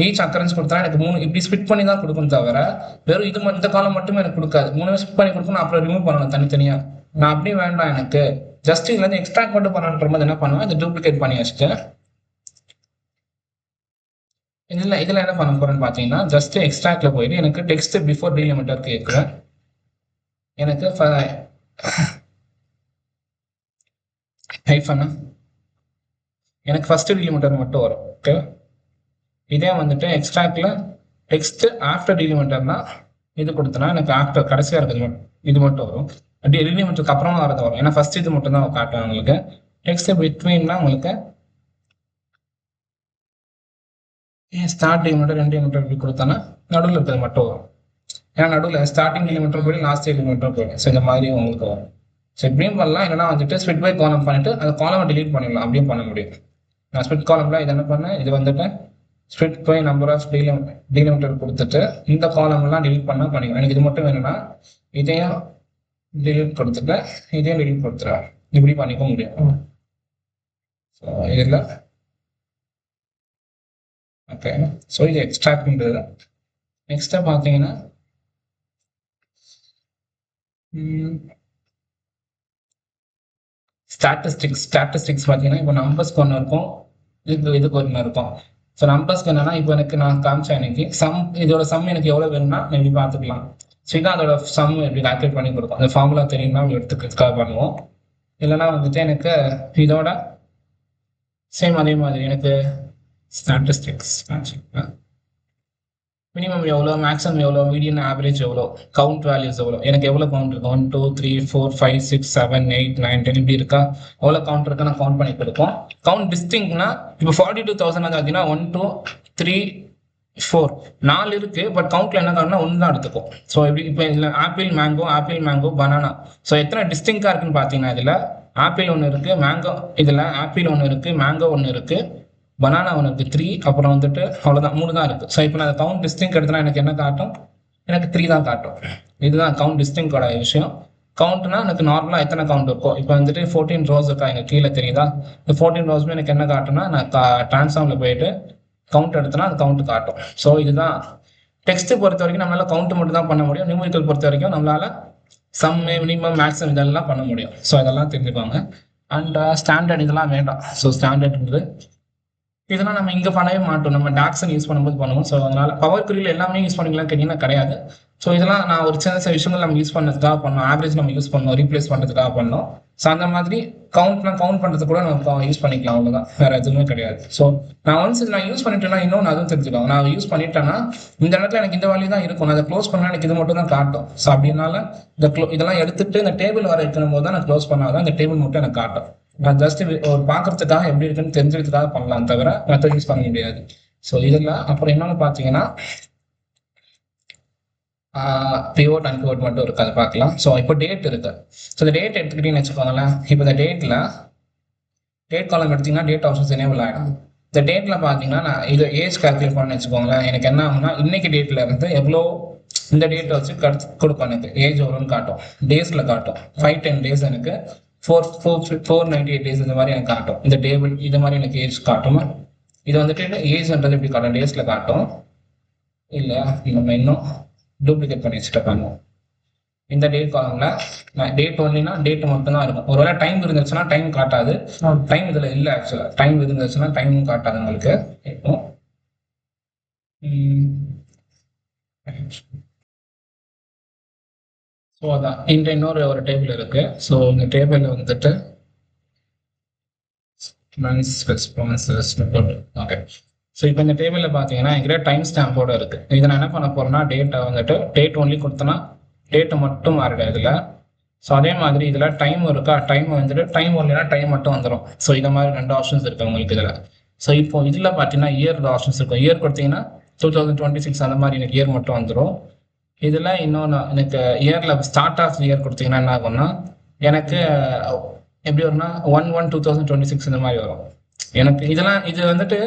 ஈச் அக்கரன்ஸ் கொடுத்தா எனக்கு 3 இப்படி ஸ்பிட் பண்ணி தான் கொடுக்கும், தவிர வெறும் இந்த காலம் மட்டுமே எனக்கு கொடுக்காது. 3 ஸ்பிட் பண்ணி கொடுக்கணும், அப்புறம் ரிமூவ் பண்ணணும் தனித்தனியாக. நான் அப்படியே வேண்டாம், எனக்கு ஜஸ்ட் இதுல இருந்து எக்ஸ்ட்ராக்ட் மட்டும் பண்ணணுன்ற போது என்ன பண்ணுவேன், இதை டூப்ளிகேட் பண்ணி வச்சுட்டு இதுல என்ன பண்ண போறேன்னு பார்த்தீங்கன்னா ஜஸ்ட் எக்ஸ்ட்ராக்ட்ல போயிட்டு எனக்கு டெக்ஸ்ட் பிஃபோர் டீலிமிட்டர் கேட்குறேன். எனக்கு ஹைஃபனா எனக்கு ஃபர்ஸ்ட் டீலிமிட்டர் மட்டும் வரும், ஓகே. இதே வந்துட்டு எக்ஸ்ட்ராக்ட்ல டெக்ஸ்ட் ஆஃப்டர் டீலிமிட்டர்னா இது கொடுத்தனா எனக்கு ஆஃப்டர் கடைசியா இருக்கிறது இது மட்டும் வரும். டீலிமிட்டருக்கு அப்புறமா வரது வரும், ஏன்னா ஃபர்ஸ்ட் இது மட்டும் தான் காட்டுவேன் உங்களுக்கு. டெக்ஸ்ட் பிட்வீன்னா உங்களுக்கு ஸ்டார்ட் டீலிமிட்டர், ரெண்டு டீலிமிட்டர் இப்படி கொடுத்தோன்னா நடுவில் இருக்கிறது மட்டும் வரும். ஏன்னா நடுவில் ஸ்டார்டிங் டீலிமிட்டர் போய்ட்டு லாஸ்ட் டீலிமிட்டர் போய்டும். ஸோ இந்த மாதிரி உங்களுக்கு வரும். ஸோ இப்படியும் பண்ணலாம், இல்லைன்னா வந்துட்டு ஸ்பிட் பை காலம் பண்ணிட்டு அந்த காலமை டிலீட் பண்ணிடலாம், அப்படியும் பண்ண முடியும். நான் ஸ்பிட் காலம்ல இது என்ன பண்ணேன், இது வந்துட்டு split by number of delimiter கொடுத்துட்டு இந்த காலம்லாம் டிலீட் பண்ண பண்ணிக்கலாம். எனக்கு இது மட்டும் வேணும்னா இதையும் டிலீட் கொடுத்துட்டு இதையும் டிலீட் கொடுத்துருவேன், இப்படி பண்ணிக்க முடியும். ஸோ இதில் ஓகே. ஸோ இது எக்ஸ்ட்ராக்ட் பண்ணுறது. நெக்ஸ்ட்டாக பார்த்தீங்கன்னா ஸ்டாட்டிஸ்டிக்ஸ் பார்த்தீங்கன்னா இப்போ நம்பர்ஸ்க்கு ஒன்று இருக்கும், இதுக்கு ஒன்று இருக்கும். ஸோ நம்பர்ஸ்க்கு என்னன்னா இப்போ எனக்கு நான் காமிச்சேன் இன்னைக்கு இதோட சம் எனக்கு எவ்வளோ வேணும்னா எப்படி பார்த்துக்கலாம். ஸோ இதான் அதோட சம் எப்படி கால்குலேட் பண்ணி கொடுக்கும். அந்த ஃபார்முலா தெரியும்னா எடுத்துக்கிறதுக்காக பண்ணுவோம். இல்லைன்னா வந்துட்டு எனக்கு இதோட சேம் அதே மாதிரி எனக்கு ஸ்டாட்டிஸ்டிக்ஸ் மினிமம் எவ்வளோ, மேக்ஸிமம் எவ்வளோ, மீடியன் ஆவரேஜ் எவ்வளோ, கவுண்ட் வேல்யூஸ் எவ்வளோ, எனக்கு எவ்வளோ கவுண்ட் இருக்கு, 1 2 3 4 5 6 7 8 9 10 இப்படி இருக்கா, எவ்வளோ கவுண்ட் இருக்கா நான் கவுண்ட் பண்ணி கொடுப்போம். கவுண்ட் டிஸ்டிங்னா இப்போ 42,000 பார்த்தீங்கன்னா 1 2 3 4 4 இருக்கு, பட் கவுண்ட்ல என்ன காரணம்னா 1 தான் எடுத்துக்கும். ஸோ இப்போ இதில் ஆப்பிள் மேங்கோ பனானா. ஸோ எத்தனை டிஸ்டிங்கா இருக்குன்னு பார்த்தீங்கன்னா இதில் ஆப்பிள் ஒன்று இருக்கு, மேங்கோ இதில் ஆப்பிள் ஒன்று இருக்கு, மேங்கோ ஒன்று இருக்கு, பனானா ஒன்று இருக்குது 3, அப்புறம் வந்துட்டு அவ்வளோதான் 3 தான் இருக்குது. ஸோ இப்போ நான் கவுண்ட் டிஸ்டிங் எடுத்தனா எனக்கு என்ன காட்டும், எனக்கு 3 தான் காட்டும். இதுதான் கவுண்ட் டிஸ்டிங்கோட விஷயம். கவுண்ட்னா எனக்கு நார்மலாக எத்தனை கவுண்ட் இருக்கும், இப்போ வந்துட்டு 14 ரோஸ் இருக்கா எங்கள் கீழே தெரியுதா, இந்த 14 ரோஸுமே எனக்கு என்ன காட்டும்னா நான் ட்ரான்ஸ்ஃபார்மில் போயிட்டு கவுண்ட் எடுத்தனா அது கவுண்ட் காட்டும். ஸோ இதுதான் டெக்ஸ்ட்டு பொறுத்த வரைக்கும் நம்மளால கவுண்ட் மட்டும் தான் பண்ண முடியும். நியூமரிக்கல் பொறுத்த வரைக்கும் நம்மளால சம், மினிமம், மேக்ஸிமம் இதெல்லாம் பண்ண முடியும். ஸோ இதெல்லாம் தெரிஞ்சுப்பாங்க. அண்ட் ஸ்டாண்டர்ட் இதெல்லாம் வேண்டாம். ஸோ ஸ்டாண்டர்ட்ன்றது இதெல்லாம் நம்ம இங்கே பண்ணவே மாட்டோம், நம்ம டாக்ஸன் யூஸ் பண்ணும்போது பண்ணுவோம். ஸோ அதனால பவர் குறியில் எல்லாமே யூஸ் பண்ணிக்கலாம் கேட்டிங்கன்னா கிடையாது. ஸோ இதெல்லாம் நான் ஒரு சின்ன விஷயங்கள் நம்ம யூஸ் பண்ணதுக்காக பண்ணோம், ஆவரேஜ் நம்ம யூஸ் பண்ணோம், ரீப்ளேஸ் பண்ணுறதுக்காக பண்ணோம். ஸோ அந்த மாதிரி கவுண்ட் பண்ணுறது கூட நம்ம யூஸ் பண்ணிக்கலாம், அவ்வளோதான், வேற எதுவுமே கிடையாது. ஸோ நான் ஒன்ஸ் நான் யூஸ் பண்ணிட்டேன்னா இன்னொன்று அதுவும் தெரிஞ்சுக்கலாம். நான் யூஸ் பண்ணிட்டேன்னா இந்த இடத்துல எனக்கு இந்த வேல்யூ தான் இருக்கும், நான் அதை க்ளோஸ் பண்ணால் எனக்கு இது மட்டும் தான் காட்டும். ஸோ அப்படின்னால இதெல்லாம் எடுத்துட்டு இந்த டேபிள் வர இருக்கணும் போது தான் நான் க்ளோஸ் பண்ணாதான் இந்த டேபிள் மட்டும் எனக்கு காட்டும். நான் ஜஸ்ட் ஒரு பார்க்கறதுக்காக எப்படி இருக்குன்னு தெரிஞ்சுக்கிறதுக்காக பண்ணலாம், தவிர மற்ற யூஸ் பண்ண முடியாது. ஸோ இதில் அப்புறம் என்னன்னு பார்த்தீங்கன்னா பிவோட் அண்ட் பிவோட் மட்டும் இருக்கு, அதை பார்க்கலாம். ஸோ இப்போ டேட் இருக்கு. ஸோ இந்த டேட் எடுத்துக்கிட்டீங்கன்னு வச்சுக்கோங்களேன். இப்போ இந்த டேட் காலம் எடுத்தீங்கன்னா டேட் ஆப்ஷன்ஸ் எனேபிள் ஆகிடும். இந்த டேட்டில் பார்த்தீங்கன்னா நான் இது ஏஜ் கால்குலேட் பண்ணி வச்சுக்கோங்களேன். எனக்கு என்ன ஆகும்னா இன்னைக்கு டேட்டில் இருந்து எவ்வளோ இந்த டேட்டை வச்சு கொடுக்கும், எனக்கு ஏஜ் எவ்வளோன்னு காட்டும், டேஸில் காட்டும். 5-10 டேஸ் எனக்கு 498 டேஸ் இந்த மாதிரி எனக்கு காட்டும். இந்த டேபிள் இது மாதிரி எனக்கு ஏஜ் காட்டும். இது வந்துட்டு ஏஜ்ன்றது எப்படி காட்டும், டேஸில் காட்டும். இல்லை நம்ம இன்னும் டூப்ளிகேட் பண்ணி வச்சுட்டு பண்ணுவோம். இந்த டேட் காலம்ல டேட் ஒன்லினா டேட் மட்டும் தான் இருக்கும். ஒருவேளை டைம் இருந்துச்சுன்னா டைம் காட்டாது. டைம் இதுல இல்ல, ஆக்சுவலா டைம் இருந்துச்சுன்னா டைமும் காட்டாது உங்களுக்கு. இப்போ ஸோ அதான் இந்த இன்னொரு ஒரு டேபிள் இருக்கு. ஸோ இந்த டேபிள் வந்துட்டு ஓகே. ஸோ இப்போ இந்த டேபிளில் பார்த்தீங்கன்னா என்கிட்ட டைம் ஸ்டாம்போட இருக்கு. இதை நான் என்ன பண்ண போறேன்னா டேட்டை வந்துட்டு டேட் ஒன்லி கொடுத்தனா டேட்டை மட்டும் மாறிடும் இதில். ஸோ அதே மாதிரி இதில் டைம் இருக்கா, டைம் வந்துட்டு டைம் ஒன்லினா டைம் மட்டும் வந்துடும். ஸோ இந்த மாதிரி 2 ஆப்ஷன்ஸ் இருக்கு உங்களுக்கு இதில். ஸோ இப்போ இதில் பார்த்தீங்கன்னா இயர் ஆப்ஷன்ஸ் இருக்கும். இயர் கொடுத்தீங்கன்னா 2026 அந்த மாதிரி எனக்கு இயர் மட்டும் வந்துடும். இதில் இன்னொன்று எனக்கு இயரில் ஸ்டார்ட் ஆஃப் இயர் கொடுத்தீங்கன்னா என்ன ஆகும்னா எனக்கு எப்படி வரும்னா 1/1/2026 இந்த மாதிரி வரும் எனக்கு. இதெல்லாம் இது வந்துட்டு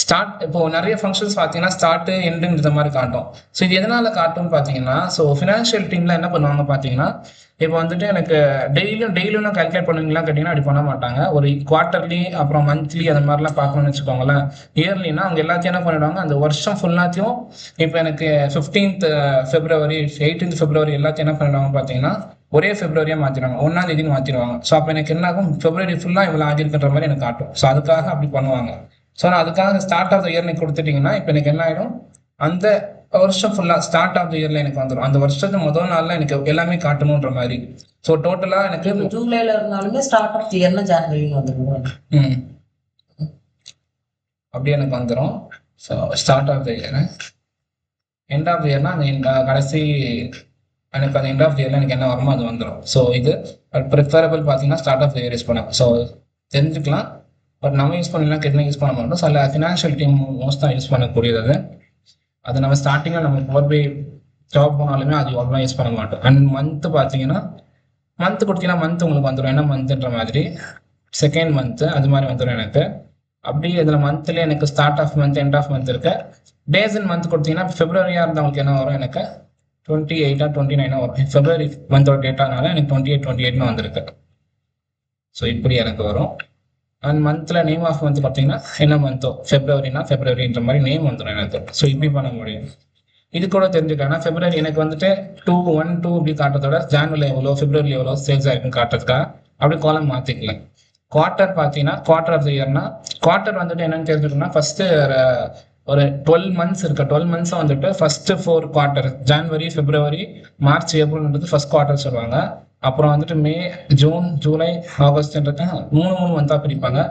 ஸ்டார்ட் இப்போ நிறைய ஃபங்க்ஷன்ஸ் பார்த்தீங்கன்னா ஸ்டார்ட் எண்டுன்னு இந்த மாதிரி காட்டும். ஸோ இது எதனால காட்டும்னு பார்த்தீங்கன்னா, ஸோ ஃபினான்ஷியல் டீம்ல என்ன பண்ணுவாங்க பார்த்தீங்கன்னா, இப்போ வந்துட்டு எனக்கு டெய்லியும் கால்குலேட் பண்ணுவீங்களா கேட்டிங்கன்னா அப்படி பண்ண மாட்டாங்க. ஒரு குவார்ட்டர்லி அப்புறம் மந்த்லி அந்த மாதிரிலாம் பார்க்கணும்னு வச்சுக்கோங்களேன். இயர்லினா அவங்க எல்லாத்தையும் என்ன பண்ணிடுவாங்க, அந்த வருஷம் ஃபுல்லாத்தையும் இப்போ எனக்கு 15th February 18th February எல்லாத்தையும் என்ன பண்ணிடுவாங்க பார்த்தீங்கன்னா ஒரே February மாற்றிடுவாங்க, 1ஆம் தேதின்னு மாற்றிடுவாங்க. ஸோ அப்போ எனக்கு என்ன ஆகும், February ஃபுல்லாக இவ்வளோ ஆகிருக்கின்ற மாதிரி எனக்கு காட்டும். ஸோ அதுக்காக அப்படி பண்ணுவாங்க. ஸோ நான் அதுக்காக ஸ்டார்ட் ஆஃப் த இயர் நீங்க கொடுத்துட்டீங்கன்னா இப்போ எனக்கு என்ன ஆகிடும், அந்த வருஷம் ஃபுல்லாக ஸ்டார்ட் ஆஃப் த இயர்ல எனக்கு வந்துடும். அந்த வருஷத்துக்கு முதல் நாள்ல எனக்கு எல்லாமே காட்டணுன்ற மாதிரி. ஸோ டோட்டலாக எனக்கு ஜூலைல இருந்தாலுமே ஸ்டார்ட் ஆஃப் இயர்ல ஜனவரியில் வந்துடும். அப்படி எனக்கு வந்துடும். So start of the year, end of the இயர்னா அந்த கடைசி எனக்கு அந்த எண்ட் ஆஃப் த இயர்ல எனக்கு என்ன வருமோ அது வந்துடும். ஸோ இது ப்ரிஃபரபிள் பார்த்தீங்கன்னா start of the year use பண்ணலாம். ஸோ தெரிஞ்சுக்கலாம். பட் நம்ம யூஸ் பண்ணலாம், கெட்டினா யூஸ் பண்ண மாட்டோம். ஸோ அதில் ஃபினான்ஷியல் டீம் மோஸ்ட்டாக யூஸ் பண்ணக்கூடியது. அது நம்ம ஸ்டார்டிங்கில் நம்ம ஓர்பை ஜாப் போனாலுமே அது அவ்வளோ யூஸ் பண்ண மாட்டோம். அண்ட் மந்த்து பார்த்தீங்கன்னா மந்த் கொடுத்தீங்கன்னா மந்த் உங்களுக்கு வந்துடும், என்ன மந்த்ன்ற மாதிரி செகண்ட் மந்த்து அது மாதிரி வந்துடும் எனக்கு. அப்படி இதில் மந்த்லேயே எனக்கு start of month end of month இருக்கு. டேஸ் இன் மந்த் கொடுத்தீங்கன்னா February-ஆ இருந்தால் உங்களுக்கு என்ன வரும், எனக்கு 28 29 வரும். February மந்தோட டேட்டானால எனக்கு 28 வந்திருக்கு. ஸோ இப்படி எனக்கு வரும். அண்ட் மந்த்தில் நேம் ஆஃப் மந்த் பார்த்தீங்கன்னா என்ன மந்த்தோ February-னா February-ன்ற மாதிரி நேம் வந்துடும் எனக்கு. ஸோ இப்படி பண்ண முடியும். இது கூட தெரிஞ்சுக்கலாம். February எனக்கு வந்துட்டு 2/1/2 இப்படி காட்டுறதோட ஜான்வரியில் எவ்வளோ February எவ்வளோ சேல்ஸ் ஆயிருக்குன்னு காட்டுறதுக்காக அப்படி காலம் மாற்றிக்கலாம். குவார்ட்டர் பார்த்தீங்கன்னா குவார்ட்டர் ஆஃப் த இயர்னா குவார்ட்டர் வந்துட்டு என்னன்னு தெரிஞ்சுக்கணும்னா ஃபர்ஸ்ட் ஒரு 12 months இருக்கு. 12 months வந்துட்டு first 4 quarter January February March Aprilன்றது ஃபர்ஸ்ட் குவார்ட்டர் சொல்லுவாங்க. அப்புறம் வந்துட்டு மே ஜூன் ஜூலை ஆகஸ்ட்ன்றது 3 மந்த்தாக பிரிப்பாங்க.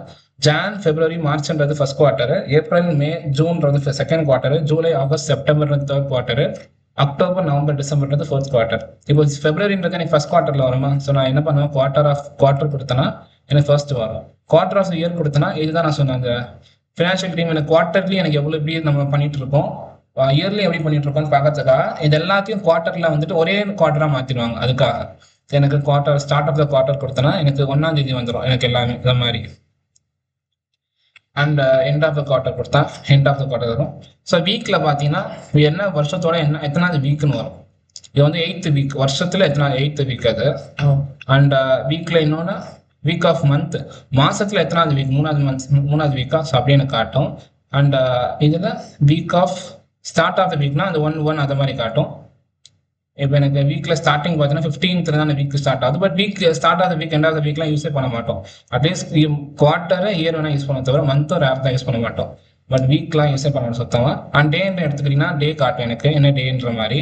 ஜான் February Marchன்றது ஃபர்ஸ்ட் குவார்ட்டர், ஏப்ரல் மே ஜூன்றது செகண்ட் குவார்ட்டர், ஜூலை ஆகஸ்ட் செப்டம்பர்ன்றது தேர்ட் குவார்ட்டர், அக்டோபர் நவம்பர் டிசம்பர்ன்றது ஃபோர்த் குவார்ட்டர். இப்போ Februaryன்றது எனக்கு ஃபர்ஸ்ட் குவார்ட்டர்ல வருமா. ஸோ நான் என்ன பண்ணுவேன், குவார்ட்டர் கொடுத்தேன்னா எனக்கு ஃபர்ஸ்ட் வரும். குவார்ட்டர் ஆஃப் இயர் கொடுத்தேன்னா இதுதான் நான் சொன்னேன், அந்த ஃபினான்ஷியல் டீம் எனக்கு குவார்ட்டர்லி எனக்கு எவ்வளோ எப்படி நம்ம பண்ணிட்டு இருக்கோம், இயர்லி எப்படி பண்ணிட்டு இருக்கோம்னு பார்க்கறதுக்காக இது எல்லாத்தையும் குவார்ட்டர்ல வந்துட்டு ஒரே குவார்ட்டராக மாற்றிடுவாங்க. அதுக்காக எனக்கு quarter start of the quarter கொடுத்தேன்னா எனக்கு 1ஆம் தேதி வந்துடும் எனக்கு எல்லாமே இந்த மாதிரி. And end of the quarter கொடுத்தா எண்ட் ஆஃப் த குவார்ட்டர் வரும். ஸோ வீக்ல பார்த்தீங்கன்னா என்ன வருஷத்தோட எத்தனாவது வீக்குன்னு வரும். இது வந்து 8th வீக், வருஷத்துல 8th வீக் அது. அண்ட் வீக்ல இன்னொன்று வீக் ஆஃப் மந்த், மாசத்துல எத்தனாவது வீக், 3வது வீக்கா. ஸோ அப்படியே எனக்கு காட்டும். அண்ட் இதில் week of start of the வீக்னா அந்த 1/1 அதை மாதிரி காட்டும். இப்போ எனக்கு வீக்ல ஸ்டார்டிங் பார்த்தீங்கன்னா 15th தான் வீக் ஸ்டார்ட் ஆகுது. But week start of the week end of the வீக்லாம் யூஸே பண்ண மாட்டோம். அட்லீஸ்ட் குவார்ட்டர் இயர் வேணா யூஸ் பண்ண தவிர மந்த்தும் ரேர் தான் யூஸ் பண்ண மாட்டோம். பட் வீக்லாம் யூஸே பண்ண மாட்டோம் சுத்தமாக. அண்ட் டேன்னு எடுத்துக்கிட்டீங்கன்னா டே காட்டும் எனக்கு என்ன டேன்ற மாதிரி.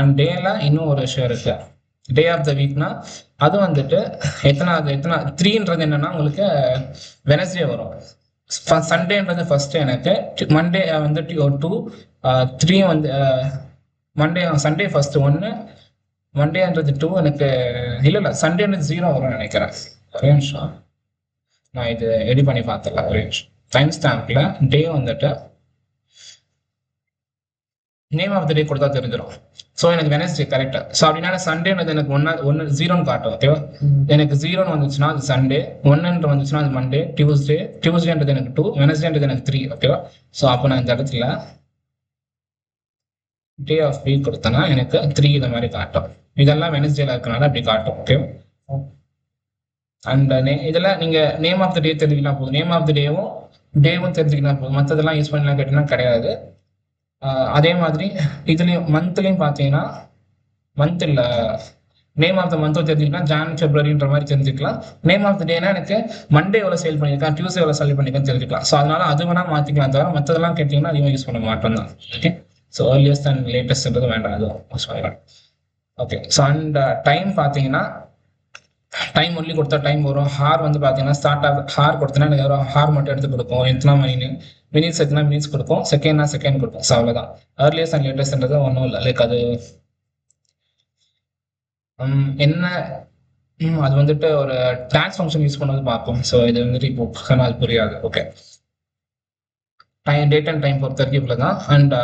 அண்ட் டேல இன்னும் ஒரு விஷயம் இருக்கு, டே ஆஃப் த வீக்னா அது வந்துட்டு எத்தனை 3ன்றது என்னன்னா உங்களுக்கு வெனஸ்டே வரும். சண்டேன்றது ஃபர்ஸ்ட் எனக்கு, மண்டே வந்து 2, 3 வந்து மண்டே சண்டே ஃபர்ஸ்ட் 1, மண்டேன்றது 2 எனக்கு இல்லை சண்டேன்றது 0 வரும்னு நினைக்கிறேன். ஒரே நிமிஷம் நான் இது எடி பண்ணி பார்த்துடலாம். ஒரே நிமிஷம். டைம் ஸ்டாம்ப்ல டே வந்துட்டு நேம் ஆஃப் த டே கொடுத்தா தெரிஞ்சிடும். ஸோ எனக்கு வெனஸ்டே கரெக்டாக. ஸோ அப்படின்னா சண்டேன்றது எனக்கு 1 0ன்னு காட்டும். ஓகேவா, எனக்கு 0ன்னு வந்துச்சுன்னா அது சண்டே, 1 வந்துச்சுன்னா அது மண்டே, டியூஸ்டேன்றது எனக்கு 2, வெனஸ்டேன்றது எனக்கு 3. ஓகேவா, ஸோ அப்போ நான் இந்த இடத்துல டே ஆஃப் வீக் கொடுத்தேன்னா எனக்கு 3 இந்த மாதிரி காட்டும். இதெல்லாம் வெனஸ்டேல இருக்கனால அப்படி காட்டும். ஓகேவா, அண்ட் இதில் நீங்கள் நேம் ஆஃப் த டே தெரிஞ்சுக்கலாம் போதும். நேம் ஆஃப் த டேவும் தெரிஞ்சுக்கலாம் போதும். மற்றதெல்லாம் யூஸ் பண்ணலாம் கேட்டீங்கன்னா கிடையாது. அதே மாதிரி இதுலேயும் மந்த்லேயும் பார்த்தீங்கன்னா மந்த் இல்லை நேம் ஆஃப் த மந்த்தும் தெரிஞ்சுக்கலாம், ஜான் ஃபெப்ரவரின்ற மாதிரி தெரிஞ்சுக்கலாம். நேம் ஆஃப் த டேனா எனக்கு மண்டே எவ்வளோ சேல் பண்ணியிருக்கேன், டியூஸ்டே எவ்வளோ சேல் பண்ணியிருக்கேன்னு தெரிஞ்சுக்கலாம். ஸோ அதனால அது வேணா மாற்றிக்கலாம் தவிர மற்றதெல்லாம் கேட்டிங்கன்னா அதிகமாக யூஸ் பண்ண மாட்டோம் தான். ஓகே, ஸோ ஏர்லியஸ்ட் அண்ட் லேட்டஸ்ட்ன்றது வேண்டாம், அதுவும் யூஸ் பண்ணிக்கலாம். ஓகே, ஸோ அண்ட் டைம் பார்த்தீங்கன்னா டைம் ஒன்லி கொடுத்தா டைம் வரும். ஹார் வந்து பார்த்தீங்கன்னா ஸ்டார்ட் ஆக ஹார் கொடுத்தனா எனக்கு ஒரு ஹார் மட்டும் எடுத்து கொடுக்கும், எத்தனை மணின்னு. மினிட்ஸ் எத்தனை மினிட்ஸ் கொடுக்கும், செகண்ட்னா செகண்ட் கொடுக்கும். ஸோ அவ்வளோதான். ஏர்லியஸ்ட் அண்ட் லேட்டஸ்ட்ன்றது ஒன்றும் இல்லை. லைக் அது என்ன அது வந்துட்டு ஒரு டாக்ஸ் ஃபங்க்ஷன் யூஸ் பண்ணது பார்ப்போம். ஸோ இது வந்துட்டு இப்போ அது புரியாது. Okay, time date and time பொறுத்த வரைக்கும் இவ்வளோ தான். அண்ட்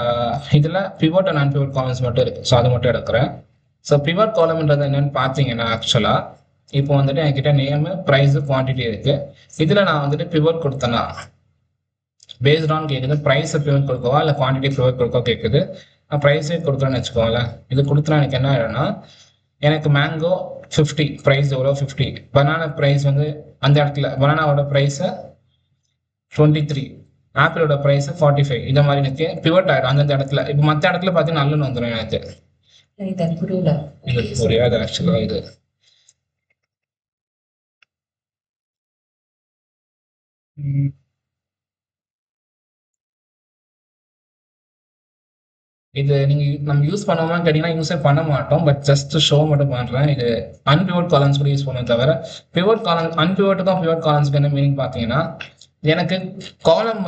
இதில் பிவட் அண்ட் நான் பிவட் காலம்ஸ் மட்டும் இருக்குது. ஸோ அது மட்டும் எடுக்கிறேன். ஸோ பிவட் காலம்ன்றது என்னன்னு பார்த்தீங்கன்னா ஆக்சுவலாக இப்போ வந்துட்டு என்கிட்ட நேமு, ப்ரைஸு, குவான்டிட்டி இருக்குது. இதில் நான் வந்துட்டு பிவட் கொடுத்தேன்னா பேஸ்ட் ஆன் கேட்குது, ப்ரைஸை பிவட் கொடுக்கவா இல்லை குவான்டிட்டி பிவட் கொடுக்கவா கேட்குது. நான் ப்ரைஸே கொடுக்குறேன்னு வச்சுக்கோங்களேன். இது கொடுத்தா எனக்கு என்ன ஆகிடும்னா, எனக்கு மேங்கோ 50, ப்ரைஸ் எவ்வளோ 50, பனானா ப்ரைஸ் வந்து அந்த இடத்துல பனானாவோட ப்ரைஸை 23, ஆப்பிளோட ப்ரைஸ் 45. இந்த மாதிரி எனக்கு பிவட் ஆகிடும் அந்தந்த இடத்துல. இப்போ மற்ற இடத்துல பார்த்தீங்கன்னா நல்லுன்னு வந்துடும் எனக்கு. இது புரியாது ஆக்சுவலாக. இது இது நம்ம யூஸ் பண்ணுவோமா கேட்டீங்கன்னா யூஸே பண்ண மாட்டோம். பட் ஜஸ்ட் ஷோ மட்டும் பண்ணுறேன். இது அன்பிவட் காலம்ஸ் கூட யூஸ் பண்ணுவோம் தவிர பிவட் காலம் அன்பிவட்டுக்கும் பிவட் காலம்ஸ்க்கு என்ன மீனிங் பார்த்தீங்கன்னா, எனக்கு காலம்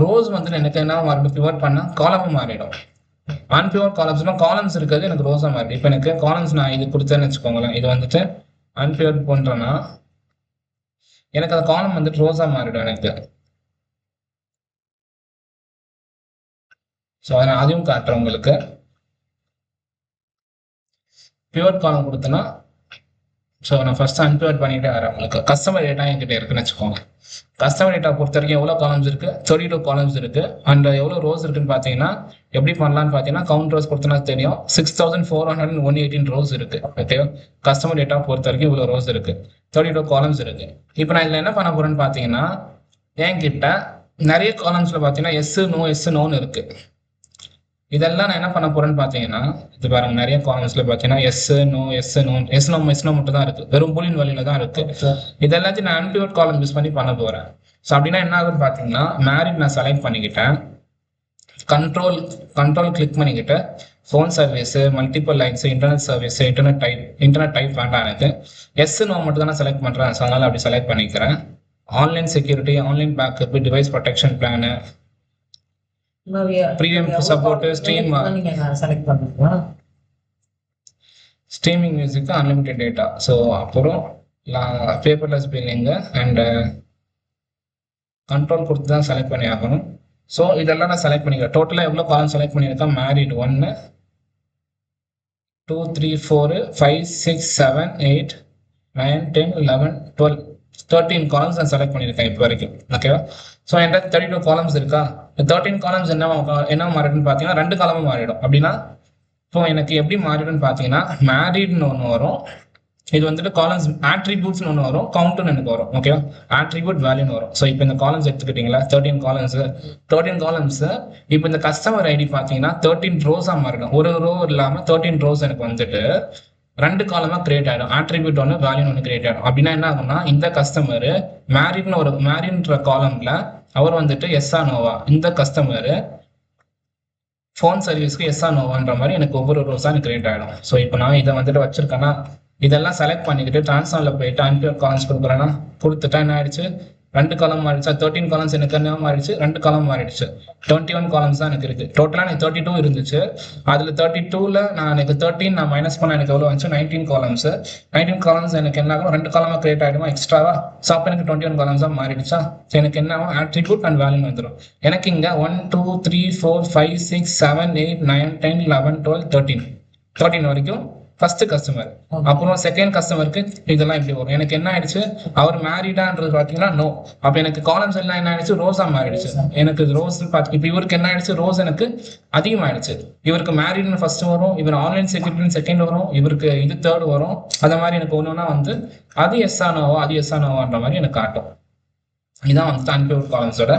ரோஸ் வந்து எனக்கு என்ன மாறிடும், பிவட் பண்ணால் காலமும் மாறிடும். அன்பிவட் காலம்ஸ்னா காலம்ஸ் இருக்கிறது எனக்கு ரோஸாக மாறிடும். இப்போ எனக்கு காலம்ஸ் நான் இது கொடுத்தேன்னு வச்சுக்கோங்களேன். இது வந்துட்டு அன்பிவட் பண்ணுறேன்னா எனக்கு அந்த காலம் வந்துட்டு ரோஸாக மாறிடும் எனக்கு. ஸோ அதை நான் அதையும் காட்டுறேன் உங்களுக்கு. பிவட் காலம் கொடுத்தேன்னா, ஸோ நான் ஃபர்ஸ்ட் அன்பிவட் பண்ணிட்டே வரேன். உங்களுக்கு கஸ்டமர் டேட்டா என்கிட்ட இருக்குன்னு வச்சுக்கோங்க. கஸ்டமர் டேட்டா பொறுத்த வரைக்கும் எவ்வளோ காலம்ஸ் இருக்குது, 32 காலம்ஸ் இருக்குது. அண்ட் எவ்வளோ ரோஸ் இருக்குன்னு பார்த்தீங்கன்னா எப்படி பண்ணலான்னு பார்த்தீங்கன்னா, கவுண்ட் ரோஸ் கொடுத்தனா தெரியும், 6418 ரோஸ் இருக்குது. ஓகே, கஸ்டமர் டேட்டா பொறுத்த வரைக்கும் இவ்வளோ ரோஸ் இருக்குது, 32 காலம்ஸ் இருக்குது. இப்போ நான் இதில் என்ன பண்ண போகிறேன்னு பார்த்தீங்கன்னா, என்கிட்ட நிறைய காலம்ஸில் பார்த்தீங்கன்னா எஸ் நோன்னு இருக்குது. இதெல்லாம் நான் என்ன பண்ண போறேன்னு பார்த்தீங்கன்னா, இது பாருங்க நிறைய காலம்ஸ்ல பார்த்தீங்கன்னா எஸ் நோ மட்டும் தான் இருக்கு, வெறும் பூலியன் வேல்யூல தான் இருக்கு. இதெல்லாத்தையும் நான் அன்பிவட் காலம் யூஸ் பண்ணி பண்ண போறேன். ஸோ அப்படின்னா என்ன ஆகுதுன்னு பார்த்தீங்கன்னா, மேரிட் நான் செலக்ட் பண்ணிக்கிட்டேன், கண்ட்ரோல் கிளிக் பண்ணிக்கிட்டு phone service, multiple lines, internet service, internet type வேண்டாம் எனக்கு, எஸ் நோ மட்டும் தான் செலக்ட் பண்றேன். ஸோ அதனால அப்படி செலக்ட் பண்ணிக்கிறேன். Online security, online backup, device protection plan, premium support, streaming music, unlimited data. So அப்புறம் paperless billing and கண்ட்ரோல் கொடுத்து தான் செலக்ட் பண்ணி ஆகணும். ஸோ இதெல்லாம் நான் செலக்ட் பண்ணிக்கிறேன். டோட்டலாக எவ்வளோ காலம் செலக்ட் பண்ணியிருக்கேன், மேரிட் 1 2 3 4 5 6 7 8 9 10 11 12 13 காலம்ஸ் நான் செலக்ட் பண்ணியிருக்கேன் இப்போ வரைக்கும். ஓகேவா? ஸோ என்கிட்ட 32 காலம்ஸ் இருக்கா. 13 காலம்ஸ் என்ன மாறிடுன்னு பார்த்தீங்கன்னா 2 காலமும் மாறிடும். அப்படின்னா இப்போ எனக்கு எப்படி மாறிடும்னு பார்த்தீங்கன்னா, மேரிட்னு ஒன்று வரும், இது வந்துட்டு காலம்ஸ் ஆட்ரிபியூட்ஸ்னு ஒன்று வரும், கவுண்ட்னு எனக்கு வரும். ஓகேவா? ஆட்ரிபியூட் வேல்யூன்னு வரும். ஸோ இப்போ இந்த காலம்ஸ் எடுத்துக்கிட்டீங்களா, 13 காலம்ஸ். இப்போ இந்த கஸ்டமர் ஐடி பார்த்தீங்கன்னா 13 ரோஸாக மாறிடும். ஒரு ரோ இல்லாமல் 13 ரோஸ் எனக்கு வந்துட்டு 2 காலமா கிரியேட் ஆகிடும். ஆட்ரிபியூட் ஒன்று, வேல்யூ ஒன்று கிரியேட் ஆகிடும். அப்படின்னா என்ன ஆகும்னா, இந்த கஸ்டமர் மேரிட்ன்ற காலம்ல அவர் வந்துட்டு எஸ்ஆ நோவா, இந்த கஸ்டமர் ஃபோன் சர்வீஸ்க்கு எஸ்ஆ நோவான்ற மாதிரி எனக்கு ஒவ்வொரு ரோஸாக எனக்கு கிரியேட் ஆகிடும். ஸோ இப்போ நான் இதை வந்துட்டு வச்சிருக்கேன்னா, இதெல்லாம் செலக்ட் பண்ணிக்கிட்டு டிரான்ஸ்ஃபார்மில் போயிட்டு அன்பிவட் காலம்ஸ் கொடுக்குறேன்னா, கொடுத்துட்டா என்ன ஆயிடுச்சு, 2 காலம் மாறிடுச்சா. 13 காலம்ஸ் எனக்கு என்ன மாறிடுச்சு, 2 காலம் மாறிடுச்சு. 21 காலம்ஸ் தான் எனக்கு இருக்கு. டோட்டலாக எனக்கு 32 இருந்துச்சு. அதில் 32ல் எனக்கு 13 நான் மைனஸ் பண்ண எனக்கு எவ்வளோ வந்துச்சு, 19 காலம்ஸ். 19 காலம்ஸ் எனக்கு என்ன ஆகும், 2 காலமாக கிரியேட் ஆகிடுமா எக்ஸ்ட்ராவா. ஸோ அப்போ எனக்கு 21 காலம்ஸ் தான் மாறிடுச்சா. ஸோ எனக்கு என்ன ஆகும், ஆட்ரிபியூட் அண்ட் வேல்யூ வந்துடும். எனக்கு இங்கே 1 2 3 4 5 6 7 8 9 10 11 12 13 வரைக்கும் ஃபர்ஸ்ட் கஸ்டமர். அப்புறம் செகண்ட் கஸ்டமருக்கு இதெல்லாம் இப்படி வரும். எனக்கு என்ன ஆயிடுச்சு, அவர் மேரிடான்றது பார்த்தீங்கன்னா நோ. அப்போ எனக்கு காலம்ஸ் எல்லாம் என்ன ஆயிடுச்சு, ரோஸா மாறிடுச்சு. எனக்கு ரோஸ் பார்த்து இப்போ இவருக்கு என்ன ஆயிடுச்சு, ரோஸ் எனக்கு அதிகமாயிடுச்சு. இவருக்கு மேரிட்னு ஃபர்ஸ்ட் வரும், இவர் ஆன்லைன் செக்யூரிட்டின்னு செகண்ட் வரும், இவருக்கு இது தேர்ட் வரும். அந்த மாதிரி எனக்கு ஒன்றுனா வந்து அது எஸ்ஆ நோவான்ற மாதிரி எனக்கு காட்டும். இதுதான் வந்து அன்பிவட் காலம்ஸோட.